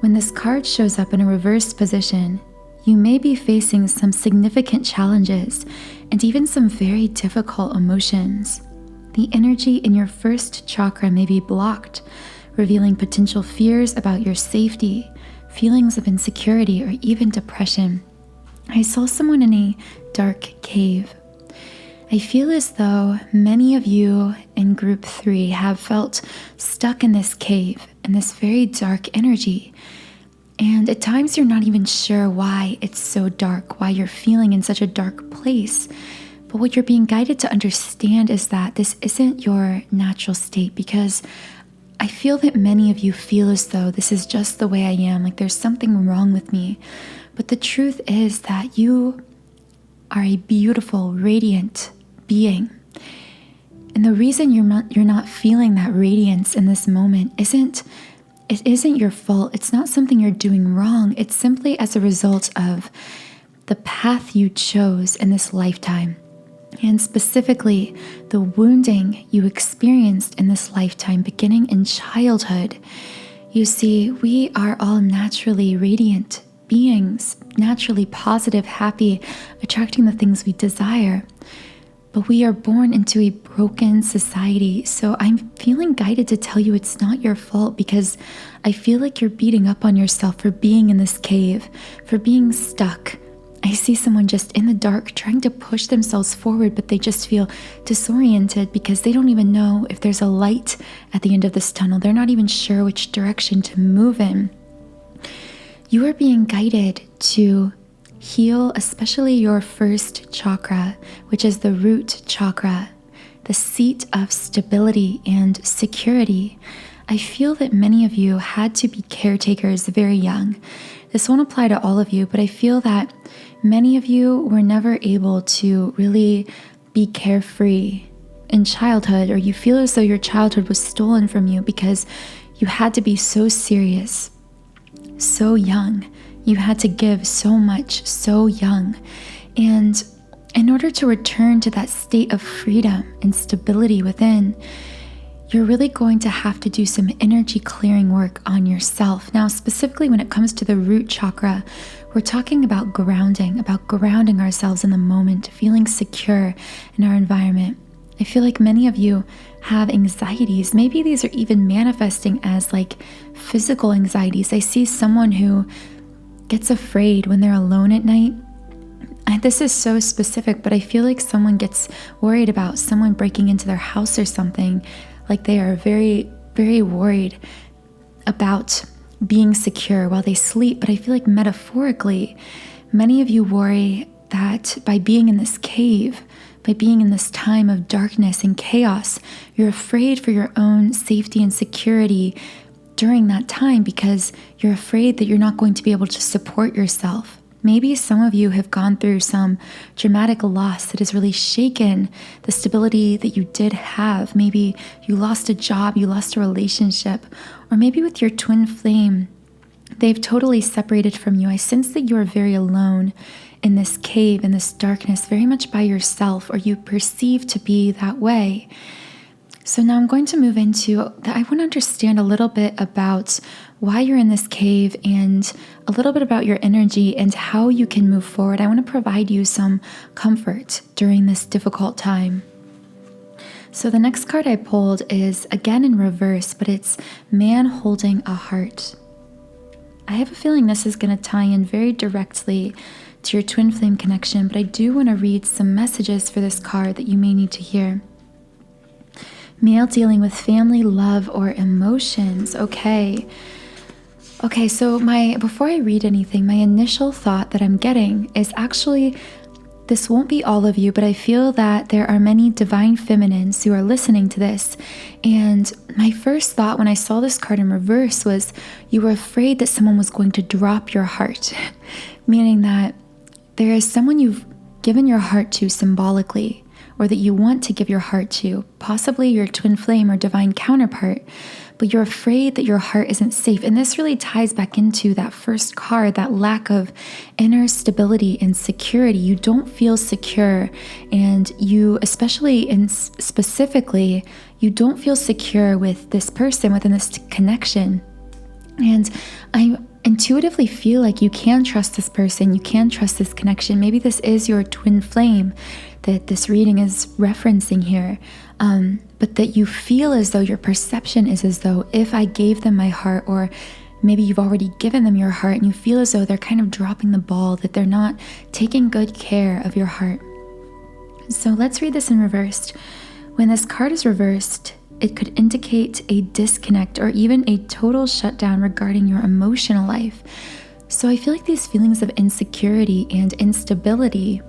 When this card shows up in a reversed position, you may be facing some significant challenges and even some very difficult emotions. The energy in your first chakra may be blocked, revealing potential fears about your safety, feelings of insecurity, or even depression. I saw someone in a dark cave. I feel as though many of you in group 3 have felt stuck in this cave, in this very dark energy. And at times you're not even sure why it's so dark, why you're feeling in such a dark place. But what you're being guided to understand is that this isn't your natural state, because I feel that many of you feel as though this is just the way I am, like there's something wrong with me. But the truth is that you are a beautiful, radiant being. And the reason you're not feeling that radiance in this moment isn't your fault. It's not something you're doing wrong. It's simply as a result of the path you chose in this lifetime, and specifically the wounding you experienced in this lifetime beginning in childhood. You see, we are all naturally radiant beings, naturally positive, happy, attracting the things we desire. But we are born into a broken society, so I'm feeling guided to tell you it's not your fault, because I feel like you're beating up on yourself for being in this cave, for being stuck. I see someone just in the dark trying to push themselves forward, but they just feel disoriented because they don't even know if there's a light at the end of this tunnel. They're not even sure which direction to move in. You are being guided to heal, especially your first chakra, which is the root chakra, the seat of stability and security. I feel that many of you had to be caretakers very young. This won't apply to all of you, but I feel that many of you were never able to really be carefree in childhood, or you feel as though your childhood was stolen from you because you had to be so serious, so young. You had to give so much so young. And in order to return to that state of freedom and stability within, you're really going to have to do some energy clearing work on yourself. Now, specifically when it comes to the root chakra, we're talking about grounding ourselves in the moment, feeling secure in our environment. I feel like many of you have anxieties. Maybe these are even manifesting as like physical anxieties. I see someone who gets afraid when they're alone at night. This is so specific, but I feel like someone gets worried about someone breaking into their house or something. Like they are very, very worried about being secure while they sleep. But I feel like metaphorically, many of you worry that by being in this cave, by being in this time of darkness and chaos, you're afraid for your own safety and security during that time, because you're afraid that you're not going to be able to support yourself. Maybe some of you have gone through some dramatic loss that has really shaken the stability that you did have. Maybe you lost a job, you lost a relationship, or maybe with your twin flame, they've totally separated from you. I sense that you are very alone in this cave, in this darkness, very much by yourself, or you perceive to be that way. So now I'm going to move into, I want to understand a little bit about why you're in this cave and a little bit about your energy and how you can move forward. I want to provide you some comfort during this difficult time. So the next card I pulled is again in reverse, but it's man holding a heart. I have a feeling this is going to tie in very directly to your twin flame connection, but I do want to read some messages for this card that you may need to hear. Male dealing with family, love, or emotions. Okay, so before I read anything, my initial thought that I'm getting is actually, this won't be all of you, but I feel that there are many divine feminines who are listening to this. And my first thought when I saw this card in reverse was you were afraid that someone was going to drop your heart, meaning that there is someone you've given your heart to symbolically, or that you want to give your heart to, possibly your twin flame or divine counterpart, but you're afraid that your heart isn't safe. And this really ties back into that first card, that lack of inner stability and security. You don't feel secure, and you, especially and specifically, you don't feel secure with this person, within this connection. And I intuitively feel like you can trust this person, you can trust this connection. Maybe this is your twin flame that this reading is referencing here, but that you feel as though, your perception is as though if I gave them my heart, or maybe you've already given them your heart and you feel as though they're kind of dropping the ball, that they're not taking good care of your heart. So let's read this in reversed. When this card is reversed, it could indicate a disconnect or even a total shutdown regarding your emotional life. So I feel like these feelings of insecurity and instability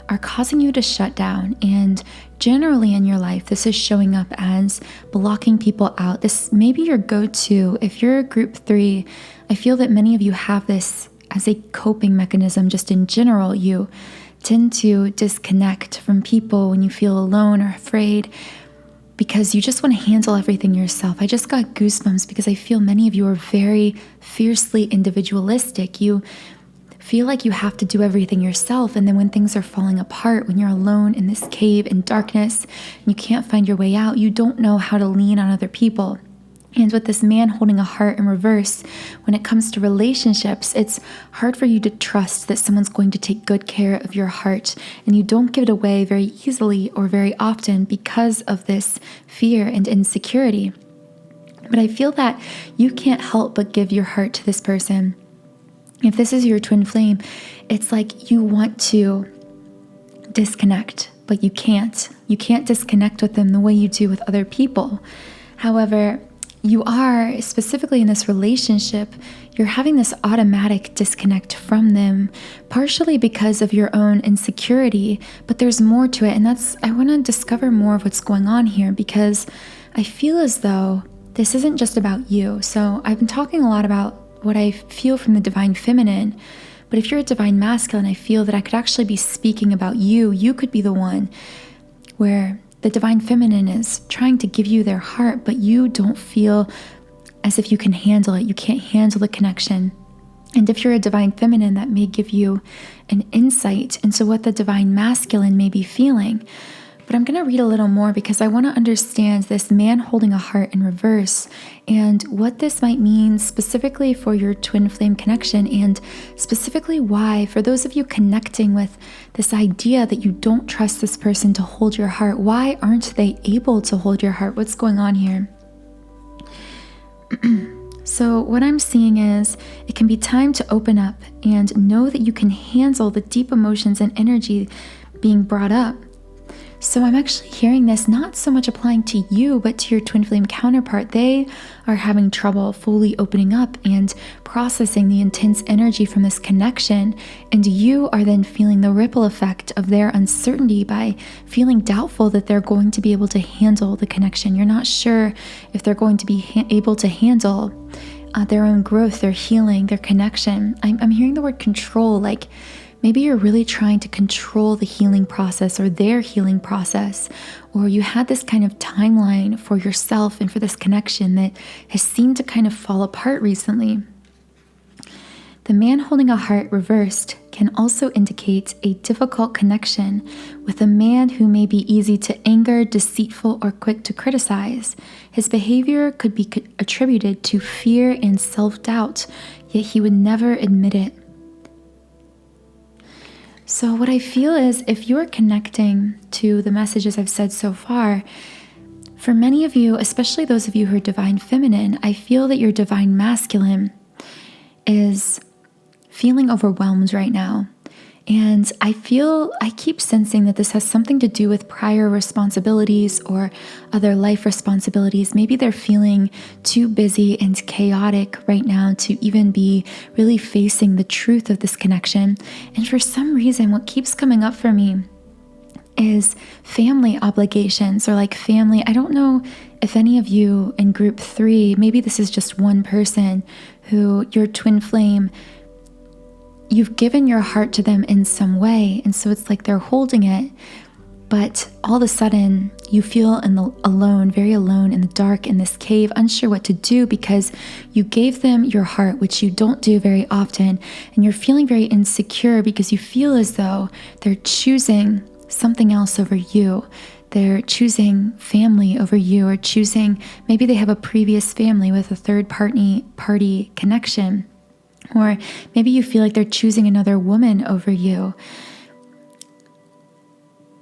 are causing you to shut down, and generally in your life this is showing up as blocking people out. This may be your go-to. If you're a group 3, I feel that many of you have this as a coping mechanism. Just in general, you tend to disconnect from people when you feel alone or afraid, because you just want to handle everything yourself. I just got goosebumps because I feel many of you are very fiercely individualistic. You feel like you have to do everything yourself, and then when things are falling apart, when you're alone in this cave in darkness and you can't find your way out, you don't know how to lean on other people. And with this man holding a heart in reverse, when it comes to relationships, it's hard for you to trust that someone's going to take good care of your heart, and you don't give it away very easily or very often because of this fear and insecurity. But I feel that you can't help but give your heart to this person. If this is your twin flame, it's like you want to disconnect, but you can't. You can't disconnect with them the way you do with other people. However, you are, specifically in this relationship, you're having this automatic disconnect from them, partially because of your own insecurity, but there's more to it. And I want to discover more of what's going on here, because I feel as though this isn't just about you. So I've been talking a lot about what I feel from the divine feminine, but if you're a divine masculine, I feel that I could actually be speaking about you. You could be the one where the divine feminine is trying to give you their heart, but you don't feel as if you can handle it. You can't handle the connection. And if you're a divine feminine, that may give you an insight into what the divine masculine may be feeling. But I'm going to read a little more because I want to understand this man holding a heart in reverse and what this might mean specifically for your twin flame connection, and specifically why, for those of you connecting with this idea that you don't trust this person to hold your heart, why aren't they able to hold your heart? What's going on here? So what I'm seeing is it can be time to open up and know that you can handle the deep emotions and energy being brought up. So I'm actually hearing this not so much applying to you, but to your twin flame counterpart. They are having trouble fully opening up and processing the intense energy from this connection, and you are then feeling the ripple effect of their uncertainty by feeling doubtful that they're going to be able to handle the connection. You're not sure if they're going to be able to handle their own growth, their healing, their connection. I'm hearing the word control, like maybe you're really trying to control the healing process or their healing process, or you had this kind of timeline for yourself and for this connection that has seemed to kind of fall apart recently. The man holding a heart reversed can also indicate a difficult connection with a man who may be easy to anger, deceitful, or quick to criticize. His behavior could be attributed to fear and self-doubt, yet he would never admit it. So what I feel is, if you're connecting to the messages I've said so far, for many of you, especially those of you who are divine feminine, I feel that your divine masculine is feeling overwhelmed right now. And I keep sensing that this has something to do with prior responsibilities or other life responsibilities. Maybe they're feeling too busy and chaotic right now to even be really facing the truth of this connection. And for some reason, what keeps coming up for me is family obligations, or like family. I don't know if any of you in group 3, maybe this is just one person who your twin flame, you've given your heart to them in some way, and so it's like they're holding it, but all of a sudden you feel alone, very alone in the dark in this cave, unsure what to do because you gave them your heart, which you don't do very often, and you're feeling very insecure because you feel as though they're choosing something else over you. They're choosing family over you, or choosing, maybe they have a previous family with a third party connection. Or maybe you feel like they're choosing another woman over you.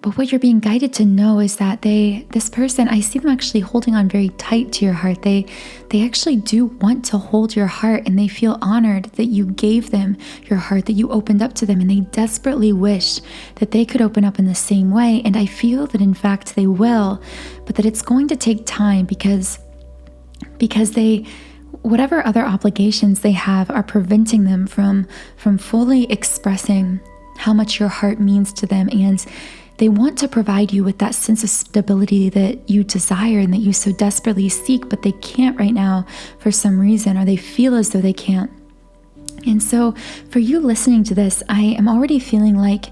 But what you're being guided to know is that this person, I see them actually holding on very tight to your heart. They actually do want to hold your heart, and they feel honored that you gave them your heart, that you opened up to them, and they desperately wish that they could open up in the same way. And I feel that in fact they will, but that it's going to take time because whatever other obligations they have are preventing them from fully expressing how much your heart means to them. And they want to provide you with that sense of stability that you desire and that you so desperately seek, but they can't right now for some reason, or they feel as though they can't. And so for you listening to this, I am already feeling like,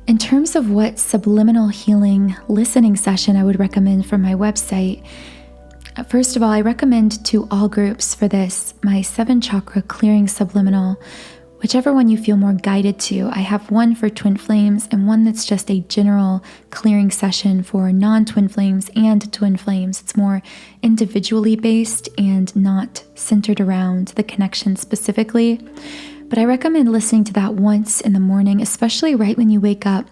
in terms of what subliminal healing listening session I would recommend from my website, first of all, I recommend to all groups for this, my 7-chakra clearing subliminal, whichever one you feel more guided to. I have one for twin flames and one that's just a general clearing session for non-twin flames and twin flames. It's more individually based and not centered around the connection specifically. But I recommend listening to that once in the morning, especially right when you wake up.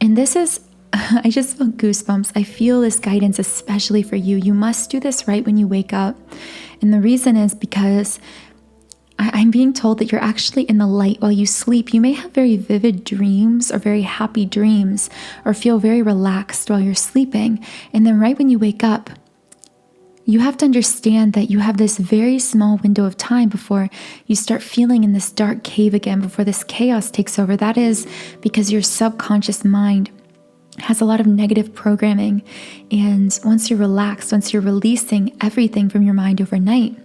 And this is I just feel goosebumps. I feel this guidance especially for you. You must do this right when you wake up. And the reason is because I'm being told that you're actually in the light while you sleep. You may have very vivid dreams or very happy dreams, or feel very relaxed while you're sleeping. And then right when you wake up, you have to understand that you have this very small window of time before you start feeling in this dark cave again, before this chaos takes over. That is because your subconscious mind has a lot of negative programming. And once you're relaxed, once you're releasing everything from your mind overnight,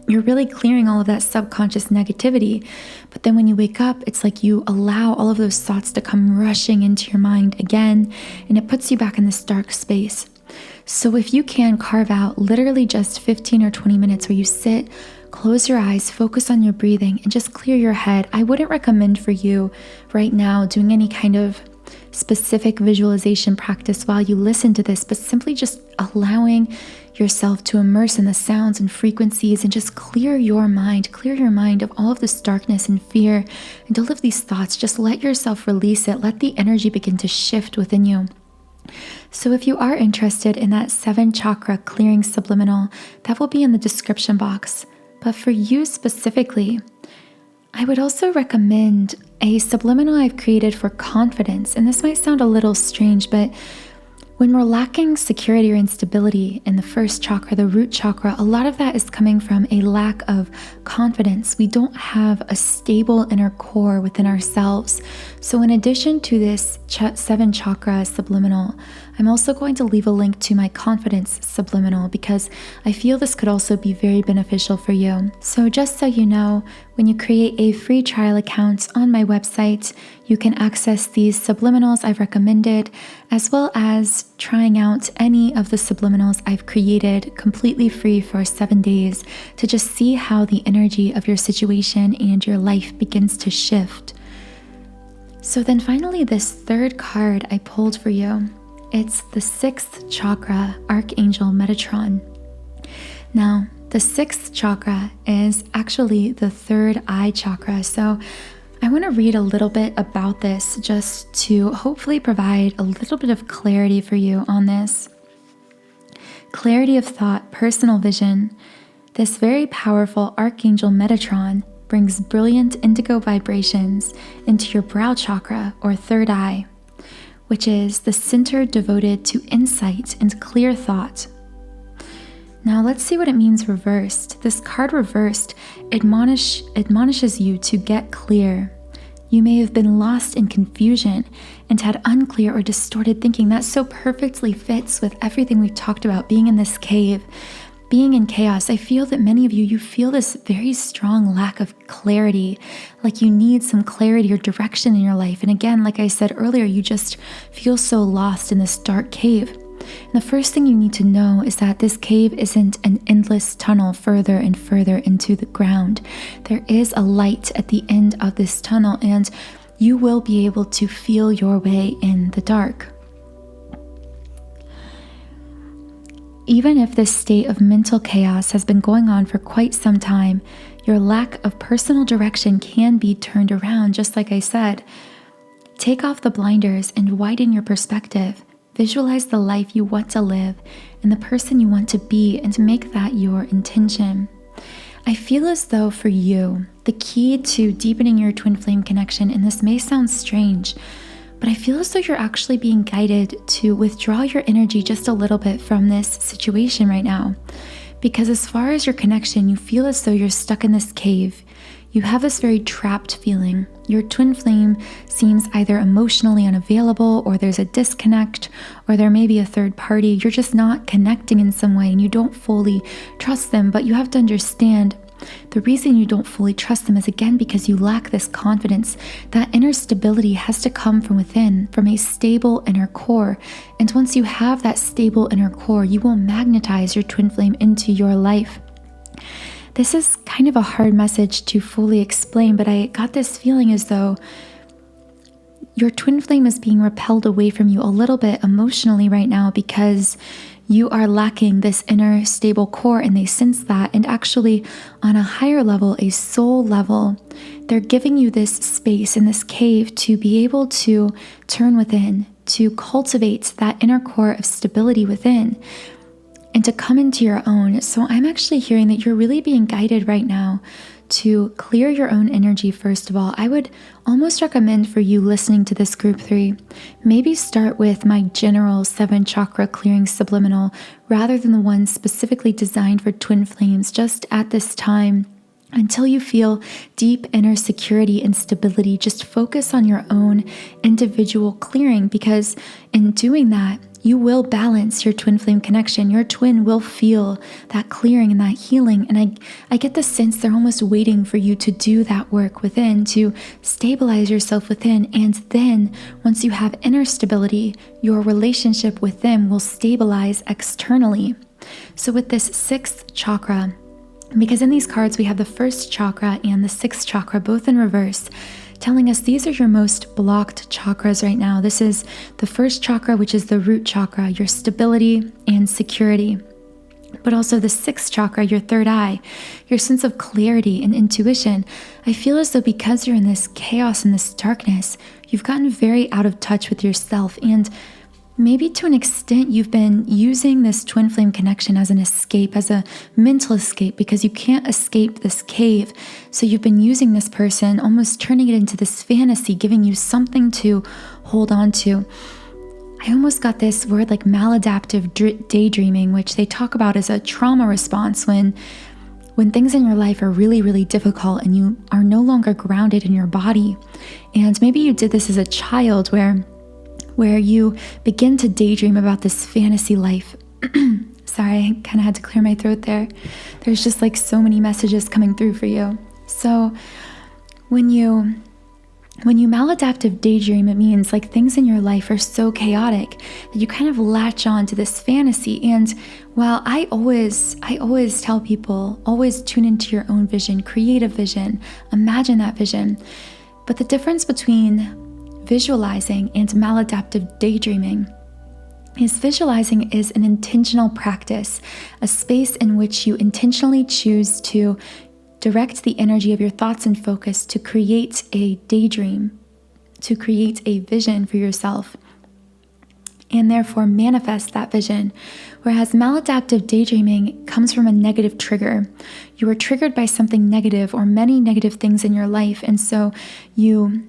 you're really clearing all of that subconscious negativity. But then when you wake up, it's like you allow all of those thoughts to come rushing into your mind again, and it puts you back in this dark space. So if you can carve out literally just 15 or 20 minutes where you sit, close your eyes, focus on your breathing, and just clear your head. I wouldn't recommend for you right now doing any kind of specific visualization practice while you listen to this, but simply just allowing yourself to immerse in the sounds and frequencies and just clear your mind of all of this darkness and fear and all of these thoughts. Just let yourself release it. Let the energy begin to shift within you. So if you are interested in that 7-chakra clearing subliminal, that will be in the description box. But for you specifically, I would also recommend a subliminal I've created for confidence. And this might sound a little strange, but when we're lacking security or instability in the first chakra, the root chakra, a lot of that is coming from a lack of confidence. We don't have a stable inner core within ourselves. So in addition to this 7-chakra subliminal, I'm also going to leave a link to my confidence subliminal because I feel this could also be very beneficial for you. So just so you know, when you create a free trial account on my website, you can access these subliminals I've recommended, as well as trying out any of the subliminals I've created completely free for 7 days to just see how the energy of your situation and your life begins to shift. So then finally, this third card I pulled for you, it's the 6th chakra, Archangel Metatron. Now, the 6th chakra is actually the third eye chakra. So I want to read a little bit about this just to hopefully provide a little bit of clarity for you on this. Clarity of thought, personal vision. This very powerful Archangel Metatron brings brilliant indigo vibrations into your brow chakra or third eye, which is the center devoted to insight and clear thought. Now let's see what it means reversed. This card reversed admonishes you to get clear. You may have been lost in confusion and had unclear or distorted thinking. That so perfectly fits with everything we've talked about, being in this cave, being in chaos. I feel that many of you feel this very strong lack of clarity, like you need some clarity or direction in your life. And again, like I said earlier, you just feel so lost in this dark cave. And the first thing you need to know is that this cave isn't an endless tunnel further and further into the ground. There is a light at the end of this tunnel, and you will be able to feel your way in the dark. Even if this state of mental chaos has been going on for quite some time, your lack of personal direction can be turned around, just like I said. Take off the blinders and widen your perspective. Visualize the life you want to live and the person you want to be, and make that your intention. I feel as though for you, the key to deepening your twin flame connection, and this may sound strange, but I feel as though you're actually being guided to withdraw your energy just a little bit from this situation right now. Because as far as your connection, you feel as though you're stuck in this cave. You have this very trapped feeling. Your twin flame seems either emotionally unavailable, or there's a disconnect, or there may be a third party. You're just not connecting in some way and you don't fully trust them. But you have to understand, the reason you don't fully trust them is again because you lack this confidence. That inner stability has to come from within, from a stable inner core. And once you have that stable inner core, you will magnetize your twin flame into your life. This is kind of a hard message to fully explain, but I got this feeling as though your twin flame is being repelled away from you a little bit emotionally right now because you are lacking this inner stable core, and they sense that. And actually, on a higher level, a soul level, they're giving you this space in this cave to be able to turn within, to cultivate that inner core of stability within, and to come into your own. So I'm actually hearing that you're really being guided right now to clear your own energy. First of all, I would almost recommend for you listening to this group 3, maybe start with my general 7 chakra clearing subliminal rather than the one specifically designed for twin flames just at this time. Until you feel deep inner security and stability, just focus on your own individual clearing, because in doing that, you will balance your twin flame connection. Your twin will feel that clearing and that healing. And I get the sense they're almost waiting for you to do that work within, to stabilize yourself within. And then once you have inner stability, your relationship with them will stabilize externally. So with this 6th chakra, because in these cards we have the 1st chakra and the 6th chakra both in reverse, telling us these are your most blocked chakras right now. This is the 1st chakra, which is the root chakra, your stability and security. But also the 6th chakra, your third eye, your sense of clarity and intuition. I feel as though because you're in this chaos and this darkness, you've gotten very out of touch with yourself, and maybe to an extent you've been using this twin flame connection as an escape, as a mental escape, because you can't escape this cave. So you've been using this person, almost turning it into this fantasy, giving you something to hold on to. I almost got this word like maladaptive daydreaming, which they talk about as a trauma response when things in your life are really, really difficult and you are no longer grounded in your body. And maybe you did this as a child where where you begin to daydream about this fantasy life. Sorry, I kind of had to clear my throat there. There's just like so many messages coming through for you. So when you maladaptive daydream, it means like things in your life are so chaotic that you kind of latch on to this fantasy. And while I always tell people, always tune into your own vision, create a vision, imagine that vision. But the difference between visualizing and maladaptive daydreaming is visualizing is an intentional practice, a space in which you intentionally choose to direct the energy of your thoughts and focus to create a daydream, to create a vision for yourself, and therefore manifest that vision. Whereas maladaptive daydreaming comes from a negative trigger. You were triggered by something negative or many negative things in your life, and so you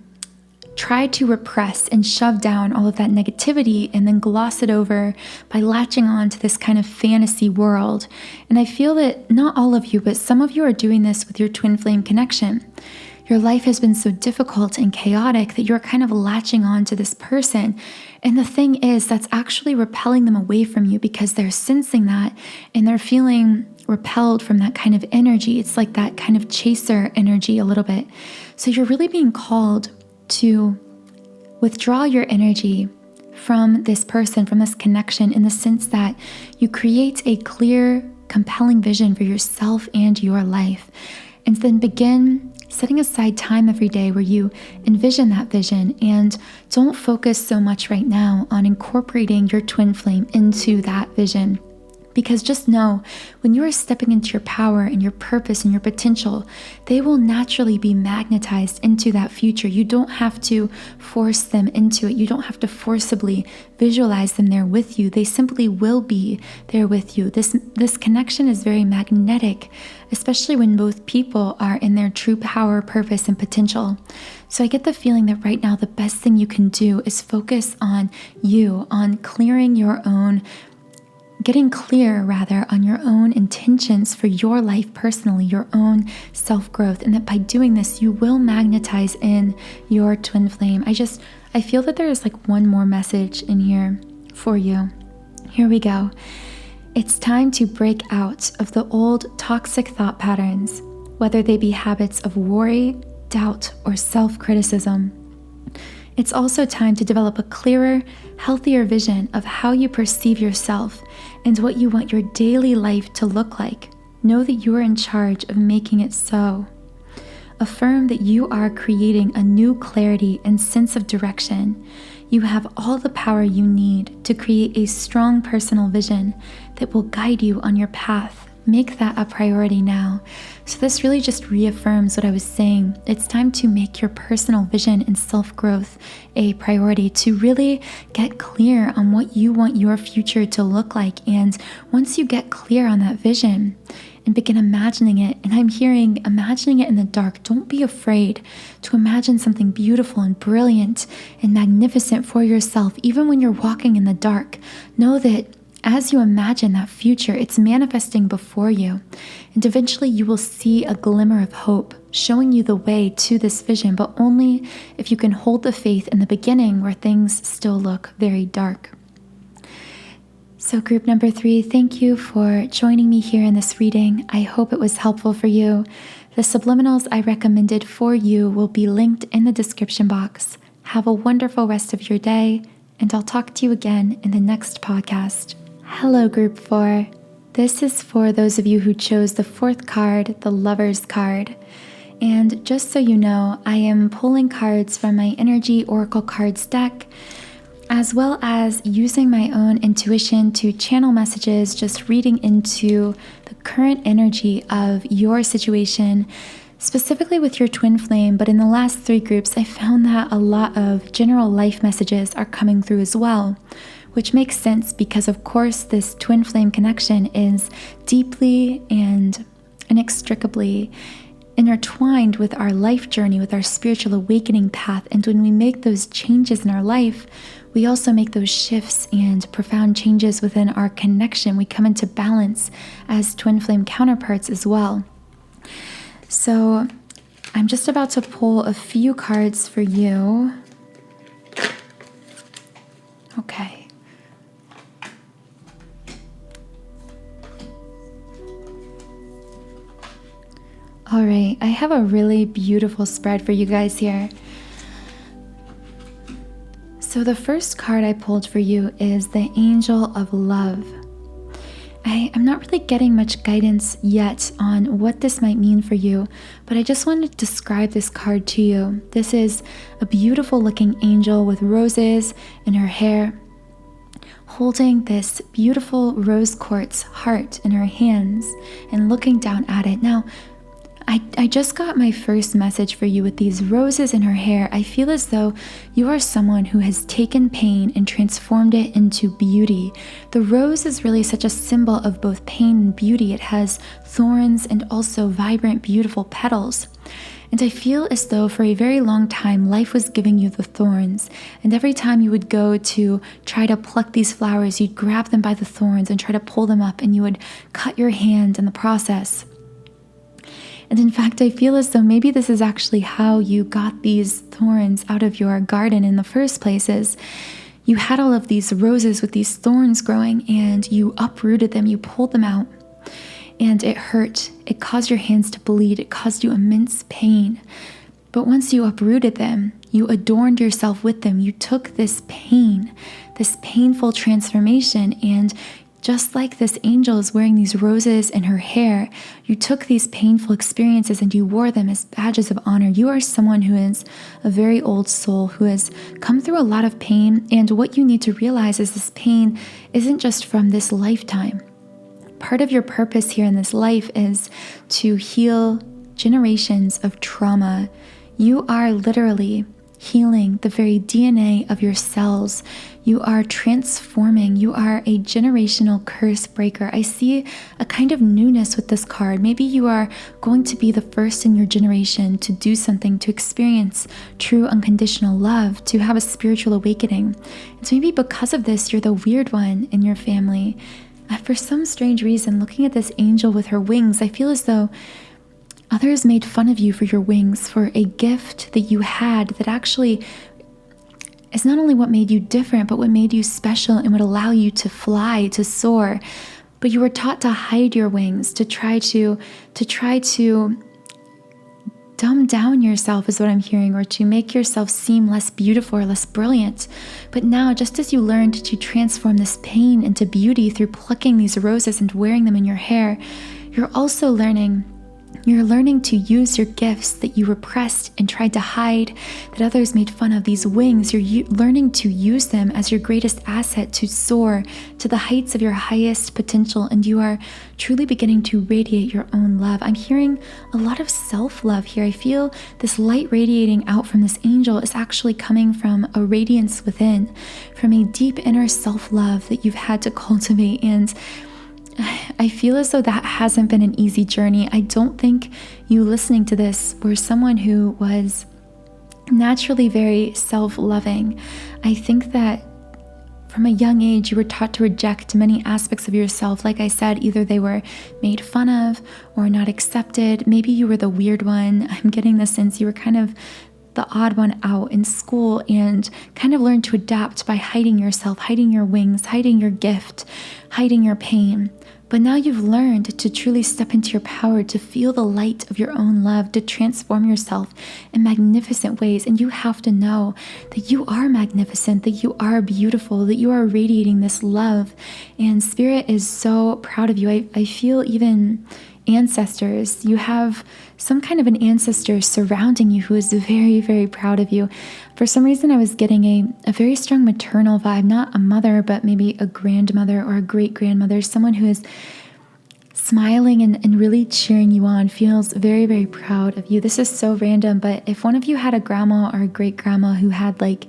try to repress and shove down all of that negativity and then gloss it over by latching on to this kind of fantasy world. And I feel that not all of you, but some of you are doing this with your twin flame connection. Your life has been so difficult and chaotic that you're kind of latching on to this person. And the thing is, that's actually repelling them away from you because they're sensing that and they're feeling repelled from that kind of energy. It's like that kind of chaser energy a little bit. So you're really being called to withdraw your energy from this person, from this connection, in the sense that you create a clear, compelling vision for yourself and your life. And then begin setting aside time every day where you envision that vision, and don't focus so much right now on incorporating your twin flame into that vision. Because just know, when you are stepping into your power and your purpose and your potential, they will naturally be magnetized into that future. You don't have to force them into it. You don't have to forcibly visualize them there with you. They simply will be there with you. This connection is very magnetic, especially when both people are in their true power, purpose, and potential. So I get the feeling that right now the best thing you can do is focus on you, on getting clear rather on your own intentions for your life personally, your own self-growth, and that by doing this, you will magnetize in your twin flame. I feel that there is like one more message in here for you. Here we go. It's time to break out of the old toxic thought patterns, whether they be habits of worry, doubt, or self-criticism. It's also time to develop a clearer, healthier vision of how you perceive yourself and what you want your daily life to look like. Know that you are in charge of making it so. Affirm that you are creating a new clarity and sense of direction. You have all the power you need to create a strong personal vision that will guide you on your path. Make that a priority now. So this really just reaffirms what I was saying. It's time to make your personal vision and self-growth a priority, to really get clear on what you want your future to look like. And once you get clear on that vision and begin imagining it, and I'm hearing imagining it in the dark, don't be afraid to imagine something beautiful and brilliant and magnificent for yourself, even when you're walking in the dark. Know that as you imagine that future, it's manifesting before you, and eventually you will see a glimmer of hope showing you the way to this vision, but only if you can hold the faith in the beginning where things still look very dark. So group number 3, thank you for joining me here in this reading. I hope it was helpful for you. The subliminals I recommended for you will be linked in the description box. Have a wonderful rest of your day, and I'll talk to you again in the next podcast. Hello, Group 4. This is for those of you who chose the 4th card, the Lover's card. And just so you know, I am pulling cards from my Energy Oracle Cards deck, as well as using my own intuition to channel messages, just reading into the current energy of your situation, specifically with your twin flame. But in the last 3 groups, I found that a lot of general life messages are coming through as well, which makes sense because, of course, this twin flame connection is deeply and inextricably intertwined with our life journey, with our spiritual awakening path. And when we make those changes in our life, we also make those shifts and profound changes within our connection. We come into balance as twin flame counterparts as well. So I'm just about to pull a few cards for you. right, I have a really beautiful spread for you guys here. So the first card I pulled for you is the Angel of Love. I'm not really getting much guidance yet on what this might mean for you, but I just wanted to describe this card to you. This is a beautiful looking angel with roses in her hair, holding this beautiful rose quartz heart in her hands and looking down at it. Now, I just got my first message for you with these roses in her hair. I feel as though you are someone who has taken pain and transformed it into beauty. The rose is really such a symbol of both pain and beauty. It has thorns and also vibrant, beautiful petals. And I feel as though for a very long time, life was giving you the thorns. And every time you would go to try to pluck these flowers, you'd grab them by the thorns and try to pull them up, and you would cut your hand in the process. And in fact, I feel as though maybe this is actually how you got these thorns out of your garden in the first place. Is you had all of these roses with these thorns growing, and you uprooted them, you pulled them out, and it hurt. It caused your hands to bleed. It caused you immense pain. But once you uprooted them, you adorned yourself with them. You took this pain, this painful transformation, and just like this angel is wearing these roses in her hair, you took these painful experiences and you wore them as badges of honor. You are someone who is a very old soul who has come through a lot of pain, and what you need to realize is this pain isn't just from this lifetime. Part of your purpose here in this life is to heal generations of trauma. You are literally healing the very DNA of your cells. You are transforming. You are a generational curse breaker. I see a kind of newness with this card. Maybe you are going to be the first in your generation to do something, to experience true unconditional love, to have a spiritual awakening. And so maybe because of this, you're the weird one in your family. For some strange reason, looking at this angel with her wings, I feel as though others made fun of you for your wings, for a gift that you had that actually is not only what made you different, but what made you special and would allow you to fly, to soar. But you were taught to hide your wings, to try to dumb down yourself is what I'm hearing, or to make yourself seem less beautiful or less brilliant. But now, just as you learned to transform this pain into beauty through plucking these roses and wearing them in your hair, you're also learning to use your gifts that you repressed and tried to hide, that others made fun of. These wings, you're learning to use them as your greatest asset to soar to the heights of your highest potential, and you are truly beginning to radiate your own love. I'm hearing a lot of self-love here. I feel this light radiating out from this angel is actually coming from a radiance within, from a deep inner self-love that you've had to cultivate. And I feel as though that hasn't been an easy journey. I don't think you listening to this were someone who was naturally very self-loving. I think that from a young age, you were taught to reject many aspects of yourself. Like I said, either they were made fun of or not accepted. Maybe you were the weird one. I'm getting the sense you were kind of the odd one out in school, and kind of learned to adapt by hiding yourself, hiding your wings, hiding your gift, hiding your pain. But now you've learned to truly step into your power, to feel the light of your own love, to transform yourself in magnificent ways. And you have to know that you are magnificent, that you are beautiful, that you are radiating this love. And Spirit is so proud of you. I feel even ancestors. You have some kind of an ancestor surrounding you who is very, very proud of you. For some reason, I was getting a very strong maternal vibe, not a mother, but maybe a grandmother or a great-grandmother, someone who is smiling and really cheering you on, feels very, very proud of you. This is so random, but if one of you had a grandma or a great-grandma who had like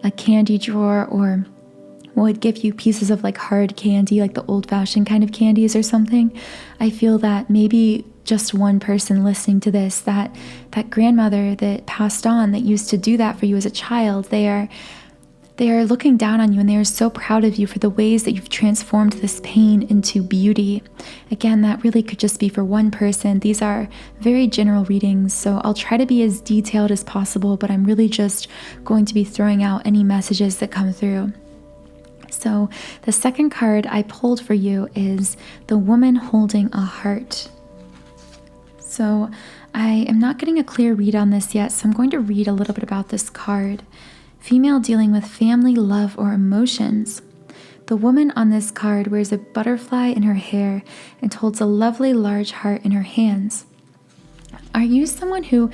a candy drawer, or would give you pieces of like hard candy, like the old-fashioned kind of candies or something, I feel that maybe just one person listening to this, that grandmother that passed on, that used to do that for you as a child, they are looking down on you, and they are so proud of you for the ways that you've transformed this pain into beauty. Again, that really could just be for one person. These are very general readings, so I'll try to be as detailed as possible, but I'm really just going to be throwing out any messages that come through. So the second card I pulled for you is the woman holding a heart. So I am not getting a clear read on this yet, so I'm going to read a little bit about this card. Female dealing with family, love, or emotions. The woman on this card wears a butterfly in her hair and holds a lovely large heart in her hands. Are you someone who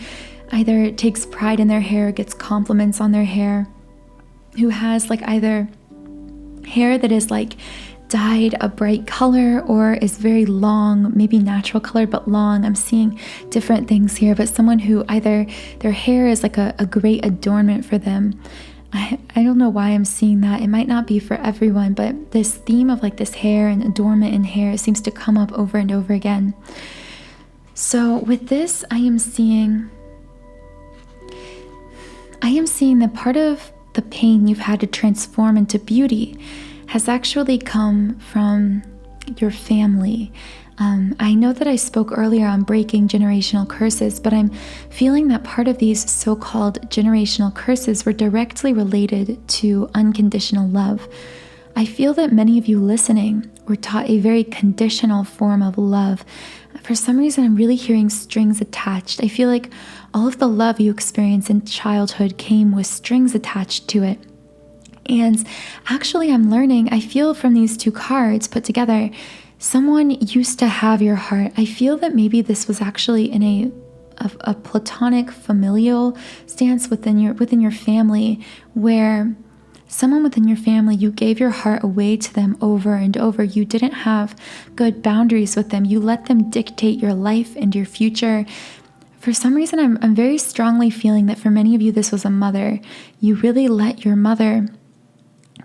either takes pride in their hair, gets compliments on their hair, who has like either hair that is like dyed a bright color or is very long, maybe natural color but long? I'm seeing different things here, but someone who either their hair is like a great adornment for them. I don't know why I'm seeing that. It might not be for everyone, but this theme of like this hair and adornment in hair seems to come up over and over again. So with this, I am seeing that part of the pain you've had to transform into beauty has actually come from your family. I know that I spoke earlier on breaking generational curses, but I'm feeling that part of these so-called generational curses were directly related to unconditional love. I feel that many of you listening were taught a very conditional form of love. For some reason, I'm really hearing strings attached. I feel like all of the love you experienced in childhood came with strings attached to it. And actually, I'm learning, I feel from these two cards put together, someone used to have your heart. I feel that maybe this was actually in a platonic familial stance within your family, where someone within your family, you gave your heart away to them over and over. You didn't have good boundaries with them. You let them dictate your life and your future. For some reason, I'm very strongly feeling that for many of you, this was a mother. You really let your mother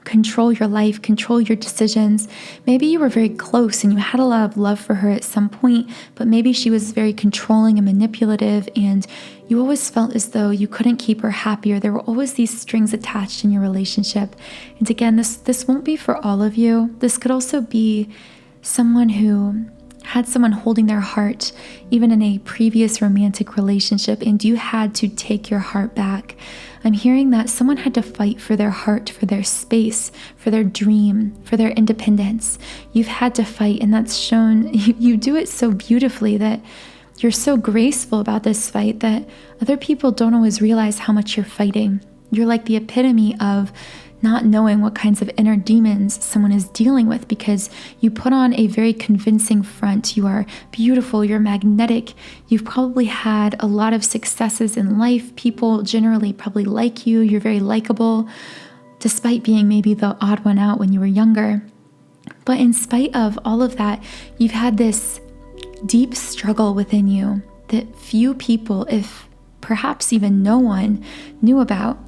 control your life, control your decisions. Maybe you were very close and you had a lot of love for her at some point, but maybe she was very controlling and manipulative, and you always felt as though you couldn't keep her happy, or there were always these strings attached in your relationship. And again, this won't be for all of you. This could also be someone who had someone holding their heart, even in a previous romantic relationship, and you had to take your heart back. I'm hearing that someone had to fight for their heart, for their space, for their dream, for their independence. You've had to fight, and that's shown. You do it so beautifully that you're so graceful about this fight that other people don't always realize how much you're fighting. You're like the epitome of not knowing what kinds of inner demons someone is dealing with, because you put on a very convincing front. You are beautiful, you're magnetic, you've probably had a lot of successes in life. People generally probably like you, you're very likable, despite being maybe the odd one out when you were younger. But in spite of all of that, you've had this deep struggle within you that few people, if perhaps even no one, knew about.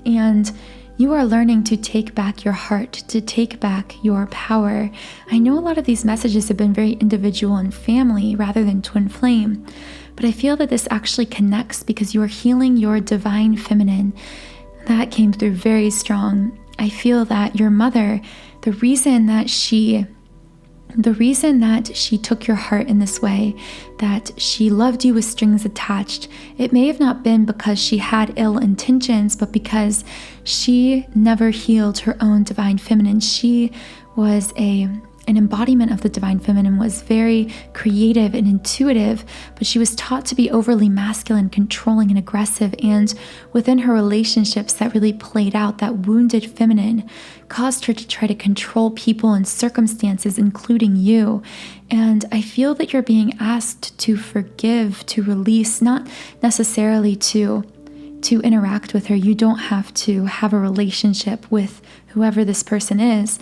And you are learning to take back your heart, to take back your power. I know a lot of these messages have been very individual and family rather than twin flame, but I feel that this actually connects because you are healing your divine feminine. That came through very strong. I feel that your mother, the reason that she took your heart in this way, that she loved you with strings attached, it may have not been because she had ill intentions, but because she never healed her own divine feminine. She was an embodiment of the divine feminine, was very creative and intuitive, but she was taught to be overly masculine, controlling, and aggressive. And within her relationships, that really played out. That wounded feminine caused her to try to control people and circumstances, including you. And I feel that you're being asked to forgive, to release, not necessarily to interact with her. You don't have to have a relationship with whoever this person is.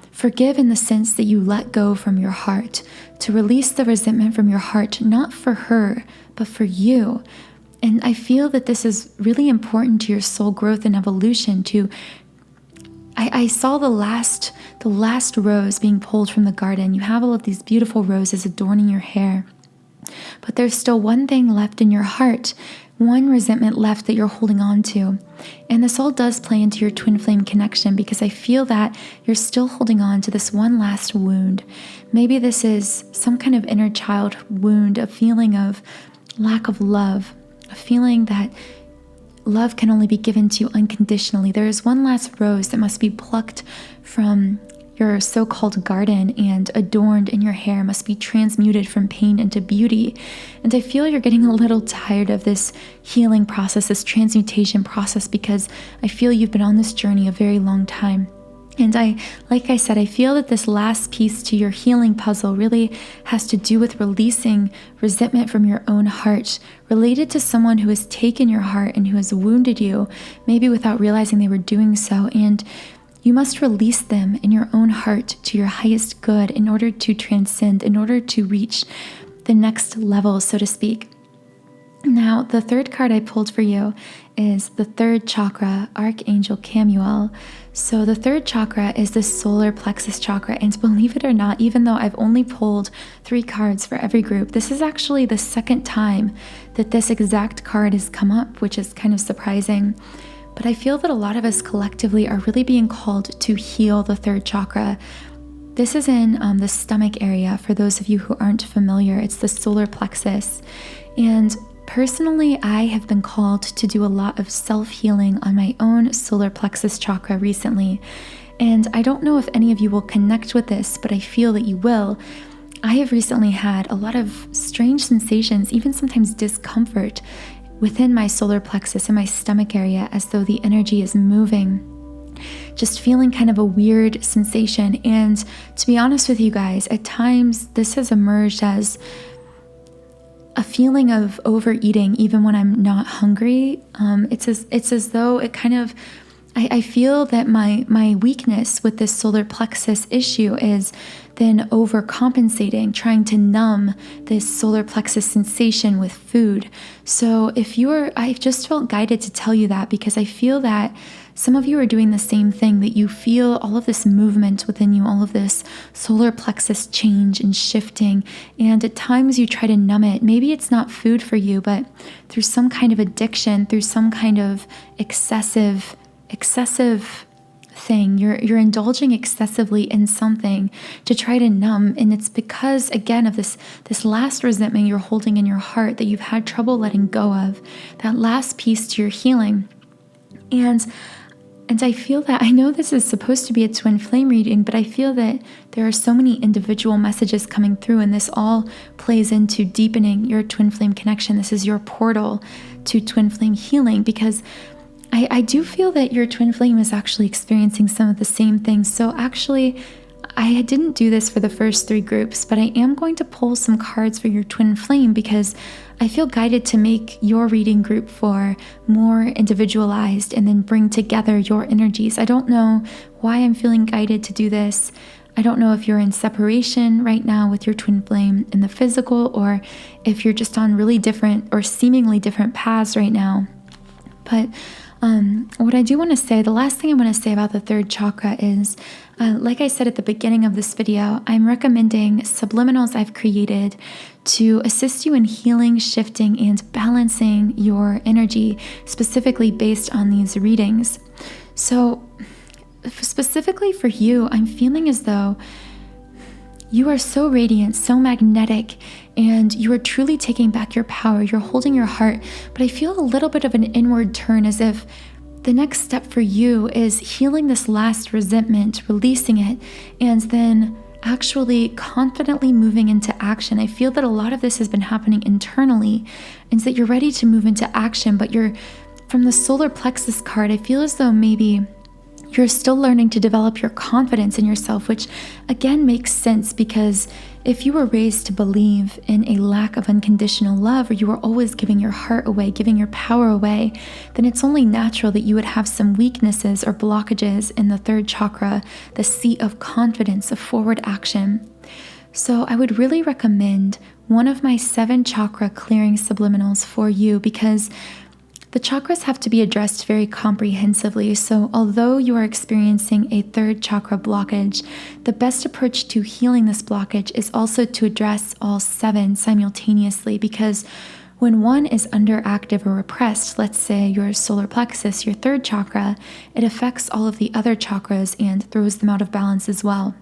Forgive in the sense that you let go from your heart, to release the resentment from your heart, not for her, but for you. And I feel that this is really important to your soul growth and evolution. I saw the last rose being pulled from the garden. You have all of these beautiful roses adorning your hair, but there's still one thing left in your heart, one resentment left that you're holding on to. And this all does play into your twin flame connection, because I feel that you're still holding on to this one last wound. Maybe this is some kind of inner child wound, a feeling of lack of love, a feeling that love can only be given to you unconditionally. There is one last rose that must be plucked from your so-called garden and adorned in your hair must be transmuted from pain into beauty. And I feel you're getting a little tired of this healing process, this transmutation process, because I feel you've been on this journey a very long time. And like I said, I feel that this last piece to your healing puzzle really has to do with releasing resentment from your own heart, related to someone who has taken your heart and who has wounded you, maybe without realizing they were doing so. And you must release them in your own heart to your highest good in order to transcend, in order to reach the next level, so to speak. Now, the third card I pulled for you is the third chakra, Archangel Chamuel. So the third chakra is the solar plexus chakra. And believe it or not, even though I've only pulled 3 cards for every group, this is actually the second time that this exact card has come up, which is kind of surprising. But I feel that a lot of us collectively are really being called to heal the third chakra. This is in the stomach area. For those of you who aren't familiar, it's the solar plexus. And personally, I have been called to do a lot of self-healing on my own solar plexus chakra recently. And I don't know if any of you will connect with this, but I feel that you will. I have recently had a lot of strange sensations, even sometimes discomfort, within my solar plexus in my stomach area, as though the energy is moving. Just feeling kind of a weird sensation. And to be honest with you guys, at times this has emerged as a feeling of overeating even when I'm not hungry. It's as though it kind of, I feel that my weakness with this solar plexus issue is then overcompensating, trying to numb this solar plexus sensation with food. So I've just felt guided to tell you that, because I feel that some of you are doing the same thing, that you feel all of this movement within you, all of this solar plexus change and shifting, and at times you try to numb it. Maybe it's not food for you, but through some kind of addiction, through some kind of excessive thing, you're indulging excessively in something to try to numb. And it's because, again, of this last resentment you're holding in your heart that you've had trouble letting go of, that last piece to your healing. And I feel that, I know this is supposed to be a twin flame reading, but I feel that there are so many individual messages coming through, and this all plays into deepening your twin flame connection. This is your portal to twin flame healing, because I do feel that your twin flame is actually experiencing some of the same things. So actually, I didn't do this for the first 3 groups, but I am going to pull some cards for your twin flame, because I feel guided to make your reading group 4 more individualized and then bring together your energies. I don't know why I'm feeling guided to do this. I don't know if you're in separation right now with your twin flame in the physical, or if you're just on really different or seemingly different paths right now. But what I do want to say, the last thing I want to say about the third chakra is, like I said at the beginning of this video, I'm recommending subliminals I've created to assist you in healing, shifting, and balancing your energy, specifically based on these readings. So specifically for you, I'm feeling as though you are so radiant, so magnetic, and you are truly taking back your power. You're holding your heart, but I feel a little bit of an inward turn, as if the next step for you is healing this last resentment, releasing it, and then actually confidently moving into action. I feel that a lot of this has been happening internally, and that you're ready to move into action, but from the solar plexus card, I feel as though maybe you're still learning to develop your confidence in yourself, which again makes sense, because if you were raised to believe in a lack of unconditional love, or you were always giving your heart away, giving your power away, then it's only natural that you would have some weaknesses or blockages in the third chakra, the seat of confidence, of forward action. So I would really recommend one of my 7 chakra clearing subliminals for you, because the chakras have to be addressed very comprehensively. So although you are experiencing a third chakra blockage, the best approach to healing this blockage is also to address all 7 simultaneously, because when one is underactive or repressed, let's say your solar plexus, your third chakra, it affects all of the other chakras and throws them out of balance as well.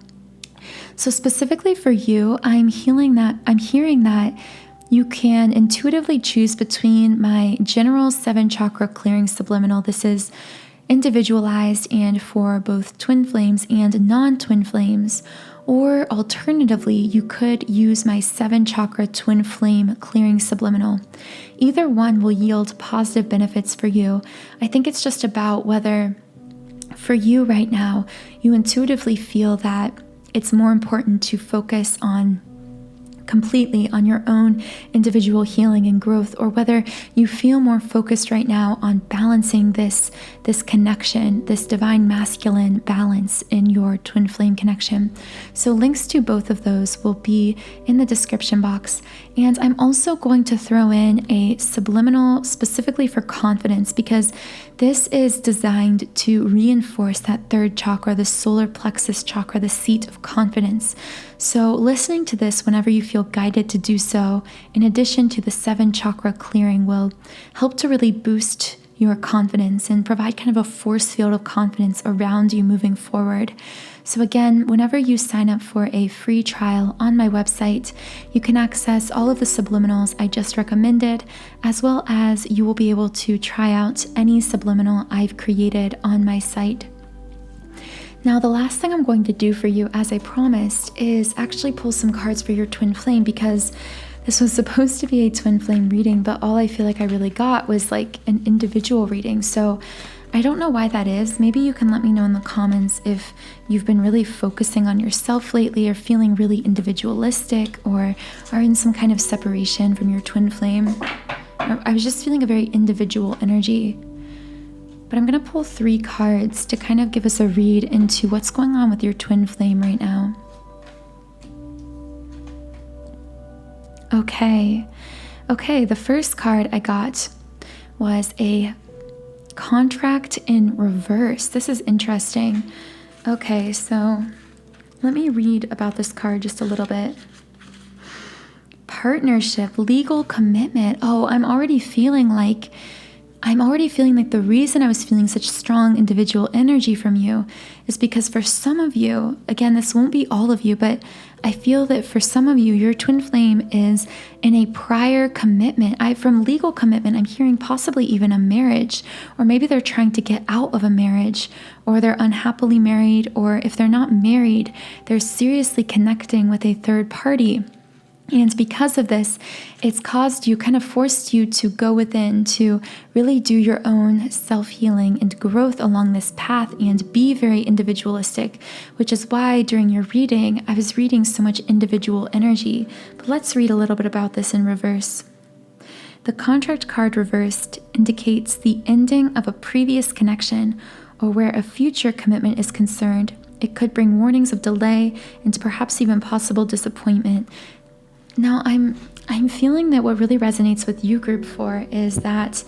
So specifically for you, I'm hearing that you can intuitively choose between my general 7 chakra clearing subliminal. This is individualized and for both twin flames and non-twin flames. Or alternatively, you could use my 7-chakra twin flame clearing subliminal. Either one will yield positive benefits for you. I think it's just about whether for you right now, you intuitively feel that it's more important to focus on completely on your own individual healing and growth, or whether you feel more focused right now on balancing this connection, this divine masculine balance in your twin flame connection. So links to both of those will be in the description box. And I'm also going to throw in a subliminal specifically for confidence, because this is designed to reinforce that 3rd chakra, the solar plexus chakra, the seat of confidence. So listening to this whenever you feel guided to do so, in addition to the 7-chakra clearing, will help to really boost your confidence and provide kind of a force field of confidence around you moving forward. So again, whenever you sign up for a free trial on my website, you can access all of the subliminals I just recommended, as well as you will be able to try out any subliminal I've created on my site. Now, the last thing I'm going to do for you, as I promised, is actually pull some cards for your twin flame, because this was supposed to be a twin flame reading, but all I feel like I really got was like an individual reading. So I don't know why that is. Maybe you can let me know in the comments if you've been really focusing on yourself lately, or feeling really individualistic, or are in some kind of separation from your twin flame. I was just feeling a very individual energy. But I'm going to pull 3 cards to kind of give us a read into what's going on with your twin flame right now. Okay, the first card I got was a contract in reverse. This is interesting. Okay, so let me read about this card just a little bit. Partnership, legal commitment. Oh, I'm already feeling like the reason I was feeling such strong individual energy from you is because for some of you, again, this won't be all of you, but I feel that for some of you, your twin flame is in a prior commitment. From legal commitment, I'm hearing possibly even a marriage, or maybe they're trying to get out of a marriage, or they're unhappily married, or if they're not married, they're seriously connecting with a third party. And because of this, it's caused you, kind of forced you to go within, to really do your own self-healing and growth along this path and be very individualistic, which is why during your reading, I was reading so much individual energy. But let's read a little bit about this in reverse. The contract card reversed indicates the ending of a previous connection, or where a future commitment is concerned. It could bring warnings of delay and perhaps even possible disappointment. Now, I'm feeling that what really resonates with you, group 4, is that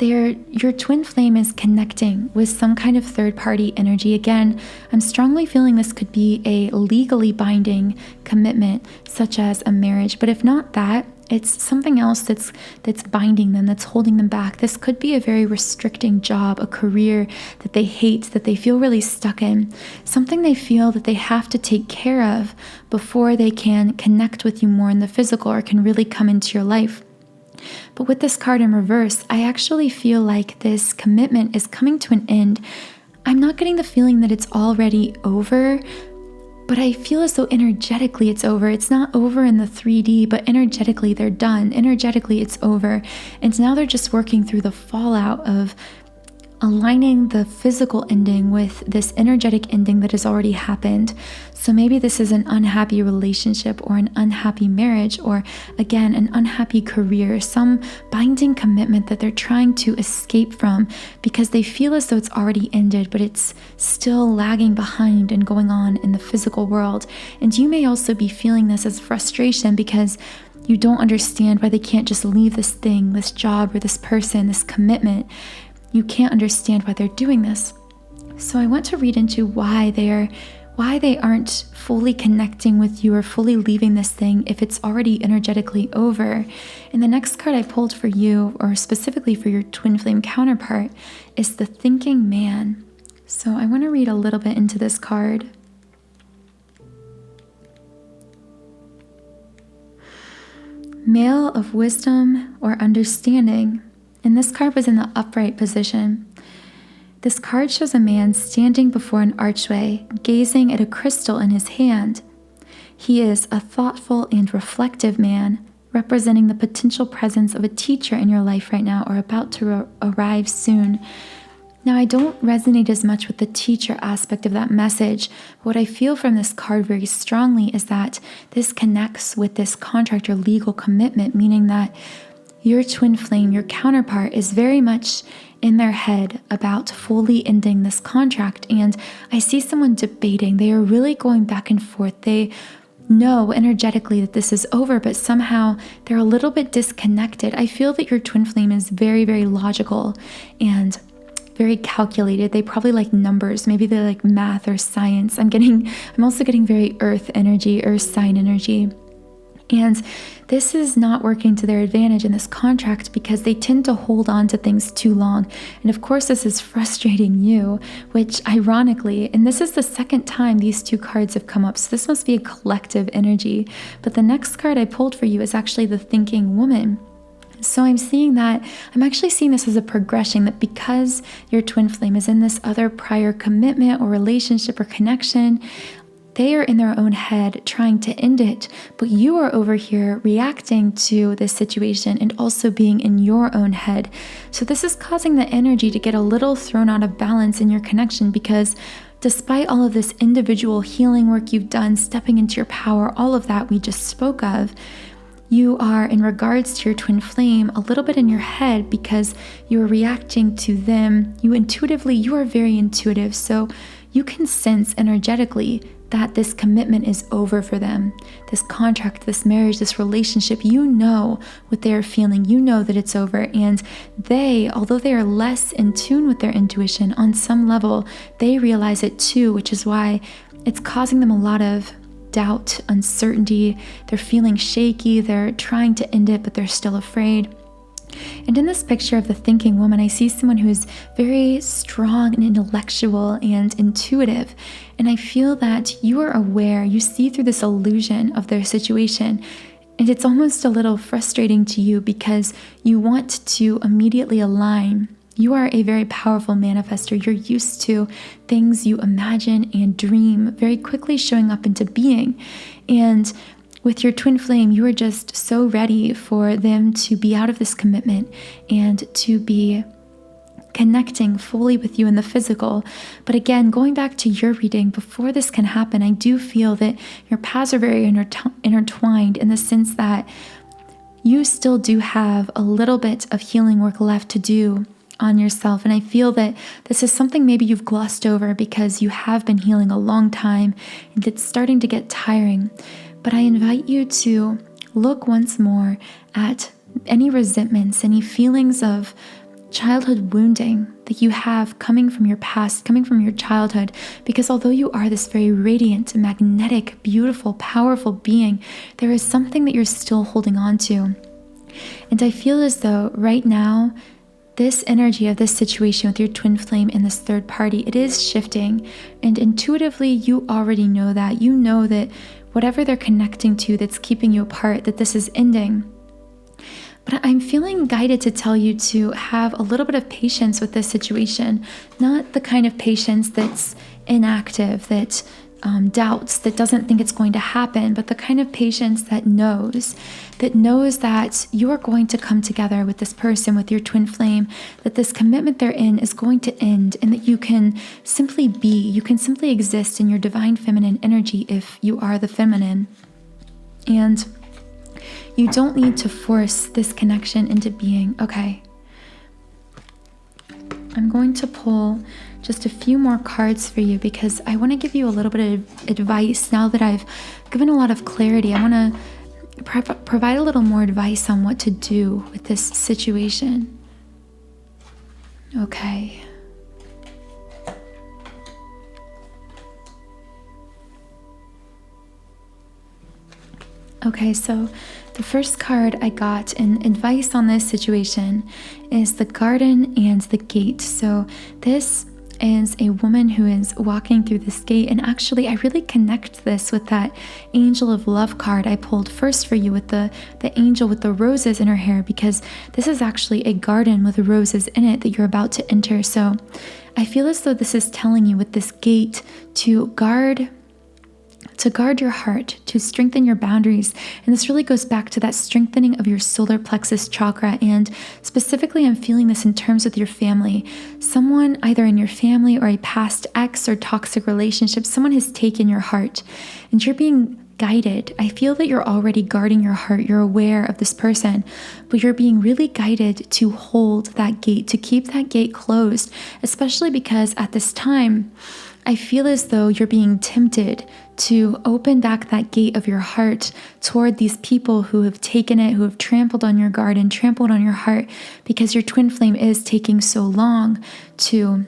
your twin flame is connecting with some kind of third-party energy. Again, I'm strongly feeling this could be a legally binding commitment, such as a marriage. But if not that, it's something else that's binding them, that's holding them back. This could be a very restricting job, a career that they hate, that they feel really stuck in, something they feel that they have to take care of before they can connect with you more in the physical, or can really come into your life. But with this card in reverse, I actually feel like this commitment is coming to an end. I'm not getting the feeling that it's already over, but I feel as though energetically it's over. It's not over in the 3D, but energetically they're done. Energetically it's over. And now they're just working through the fallout of aligning the physical ending with this energetic ending that has already happened. So maybe this is an unhappy relationship, or an unhappy marriage, or again, an unhappy career, some binding commitment that they're trying to escape from because they feel as though it's already ended, but it's still lagging behind and going on in the physical world. And you may also be feeling this as frustration because you don't understand why they can't just leave this thing, this job, or this person, this commitment. You can't understand why they're doing this. So I want to read into why they aren't fully connecting with you or fully leaving this thing if it's already energetically over. And the next card I pulled for you, or specifically for your twin flame counterpart, is the Thinking Man. So I want to read a little bit into this card. Male of wisdom or understanding. And this card was in the upright position. This card shows a man standing before an archway, gazing at a crystal in his hand. He is a thoughtful and reflective man, representing the potential presence of a teacher in your life right now or about to arrive soon. Now, I don't resonate as much with the teacher aspect of that message. What I feel from this card very strongly is that this connects with this contract or legal commitment, meaning that your twin flame, your counterpart, is very much in their head about fully ending this contract. And I see someone debating. They are really going back and forth. They know energetically that this is over, but somehow they're a little bit disconnected. I feel that your twin flame is very, very logical and very calculated. They probably like numbers. Maybe they like math or science. I'm also getting very earth energy, earth sign energy. And this is not working to their advantage in this contract because they tend to hold on to things too long. And of course, this is frustrating you, which ironically, and this is the second time these two cards have come up, so this must be a collective energy. But the next card I pulled for you is actually the thinking woman. So I'm actually seeing this as a progression, that because your twin flame is in this other prior commitment or relationship or connection, they are in their own head trying to end it, but you are over here reacting to this situation and also being in your own head. So this is causing the energy to get a little thrown out of balance in your connection, because despite all of this individual healing work you've done, stepping into your power, all of that we just spoke of, you are, in regards to your twin flame, a little bit in your head because you are reacting to them. You are very intuitive, so you can sense energetically that this commitment is over for them. This contract, this marriage, this relationship, you know what they are feeling. You know that it's over. And they, although they are less in tune with their intuition, on some level, they realize it too, which is why it's causing them a lot of doubt, uncertainty. They're feeling shaky. They're trying to end it, but they're still afraid. And in this picture of the thinking woman, I see someone who is very strong and intellectual and intuitive. And I feel that you are aware, you see through this illusion of their situation. And it's almost a little frustrating to you because you want to immediately align. You are a very powerful manifestor. You're used to things you imagine and dream very quickly showing up into being. And with your twin flame, you are just so ready for them to be out of this commitment and to be connecting fully with you in the physical. But again, going back to your reading, before this can happen, I do feel that your paths are very intertwined in the sense that you still do have a little bit of healing work left to do on yourself. And I feel that this is something maybe you've glossed over because you have been healing a long time and it's starting to get tiring. But I invite you to look once more at any resentments, any feelings of childhood wounding that you have coming from your past, coming from your childhood, because although you are this very radiant, magnetic, beautiful, powerful being, there is something that you're still holding on to. And I feel as though right now, this energy of this situation with your twin flame and this third party, it is shifting. And intuitively, you already know that. You know that whatever they're connecting to that's keeping you apart, that this is ending. But I'm feeling guided to tell you to have a little bit of patience with this situation, not the kind of patience that's inactive, that doubts, that doesn't think it's going to happen, but the kind of patience that knows that you are going to come together with this person, with your twin flame, that this commitment they're in is going to end, and that you can simply be, you can simply exist in your divine feminine energy if you are the feminine. And you don't need to force this connection into being. Okay. I'm going to pull just a few more cards for you because I want to give you a little bit of advice. Now that I've given a lot of clarity, I want to provide a little more advice on what to do with this situation. Okay. Okay, so the first card I got in advice on this situation is the Garden and the Gate. So this is a woman who is walking through this gate, and actually I really connect this with that Angel of Love card I pulled first for you with the angel with the roses in her hair, because this is actually a garden with roses in it that you're about to enter. So I feel as though this is telling you with this gate to guard your heart, to strengthen your boundaries. And this really goes back to that strengthening of your solar plexus chakra. And specifically, I'm feeling this in terms with your family. Someone either in your family or a past ex or toxic relationship, someone has taken your heart and you're being guided. I feel that you're already guarding your heart. You're aware of this person, but you're being really guided to hold that gate, to keep that gate closed, especially because at this time, I feel as though you're being tempted to open back that gate of your heart toward these people who have taken it, who have trampled on your garden, trampled on your heart, because your twin flame is taking so long to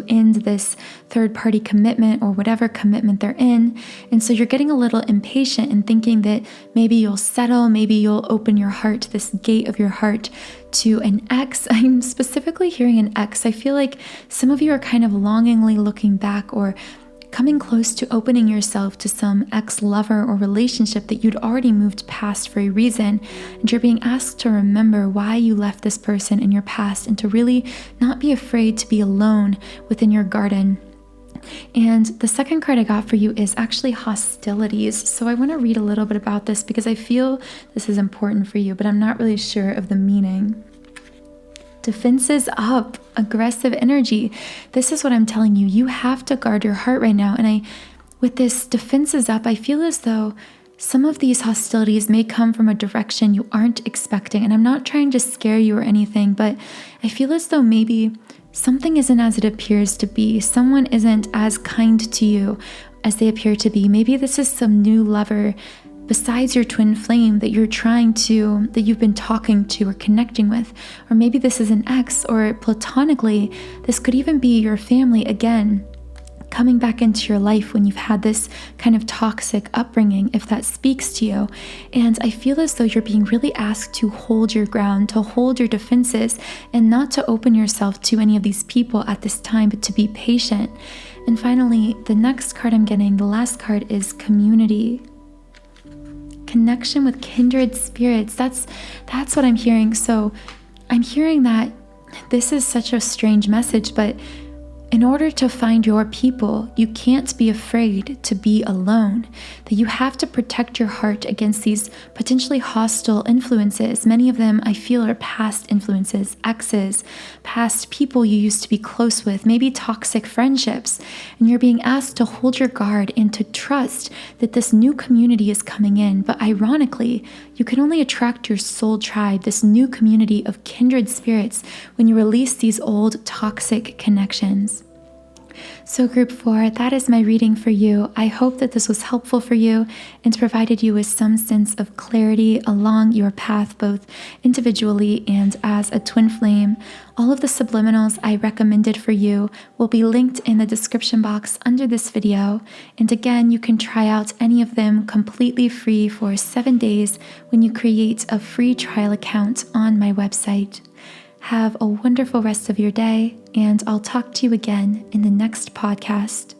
end this third-party commitment or whatever commitment they're in. And so you're getting a little impatient and thinking that maybe you'll settle, maybe you'll open your heart, this gate of your heart, to an ex. I'm specifically hearing an ex. I feel like some of you are kind of longingly looking back or coming close to opening yourself to some ex-lover or relationship that you'd already moved past for a reason. And you're being asked to remember why you left this person in your past and to really not be afraid to be alone within your garden. And the second card I got for you is actually hostilities. So I want to read a little bit about this because I feel this is important for you, but I'm not really sure of the meaning. Defenses up, aggressive energy. This is what I'm telling you. You have to guard your heart right now. And with this defenses up, I feel as though some of these hostilities may come from a direction you aren't expecting. And I'm not trying to scare you or anything, but I feel as though maybe something isn't as it appears to be. Someone isn't as kind to you as they appear to be. Maybe this is some new lover besides your twin flame that you've been talking to or connecting with. Or maybe this is an ex, or platonically, this could even be your family again, coming back into your life when you've had this kind of toxic upbringing, if that speaks to you. And I feel as though you're being really asked to hold your ground, to hold your defenses, and not to open yourself to any of these people at this time, but to be patient. And finally, the next card I'm getting, the last card, is community. Connection with kindred spirits. That's what I'm hearing. So I'm hearing that this is such a strange message, but in order to find your people, you can't be afraid to be alone, that you have to protect your heart against these potentially hostile influences. Many of them I feel are past influences, exes, past people you used to be close with, maybe toxic friendships. And you're being asked to hold your guard and to trust that this new community is coming in. But ironically, you can only attract your soul tribe, this new community of kindred spirits, when you release these old toxic connections. So group 4, that is my reading for you. I hope that this was helpful for you and provided you with some sense of clarity along your path, both individually and as a twin flame. All of the subliminals I recommended for you will be linked in the description box under this video. And again, you can try out any of them completely free for 7 days when you create a free trial account on my website. Have a wonderful rest of your day, and I'll talk to you again in the next podcast.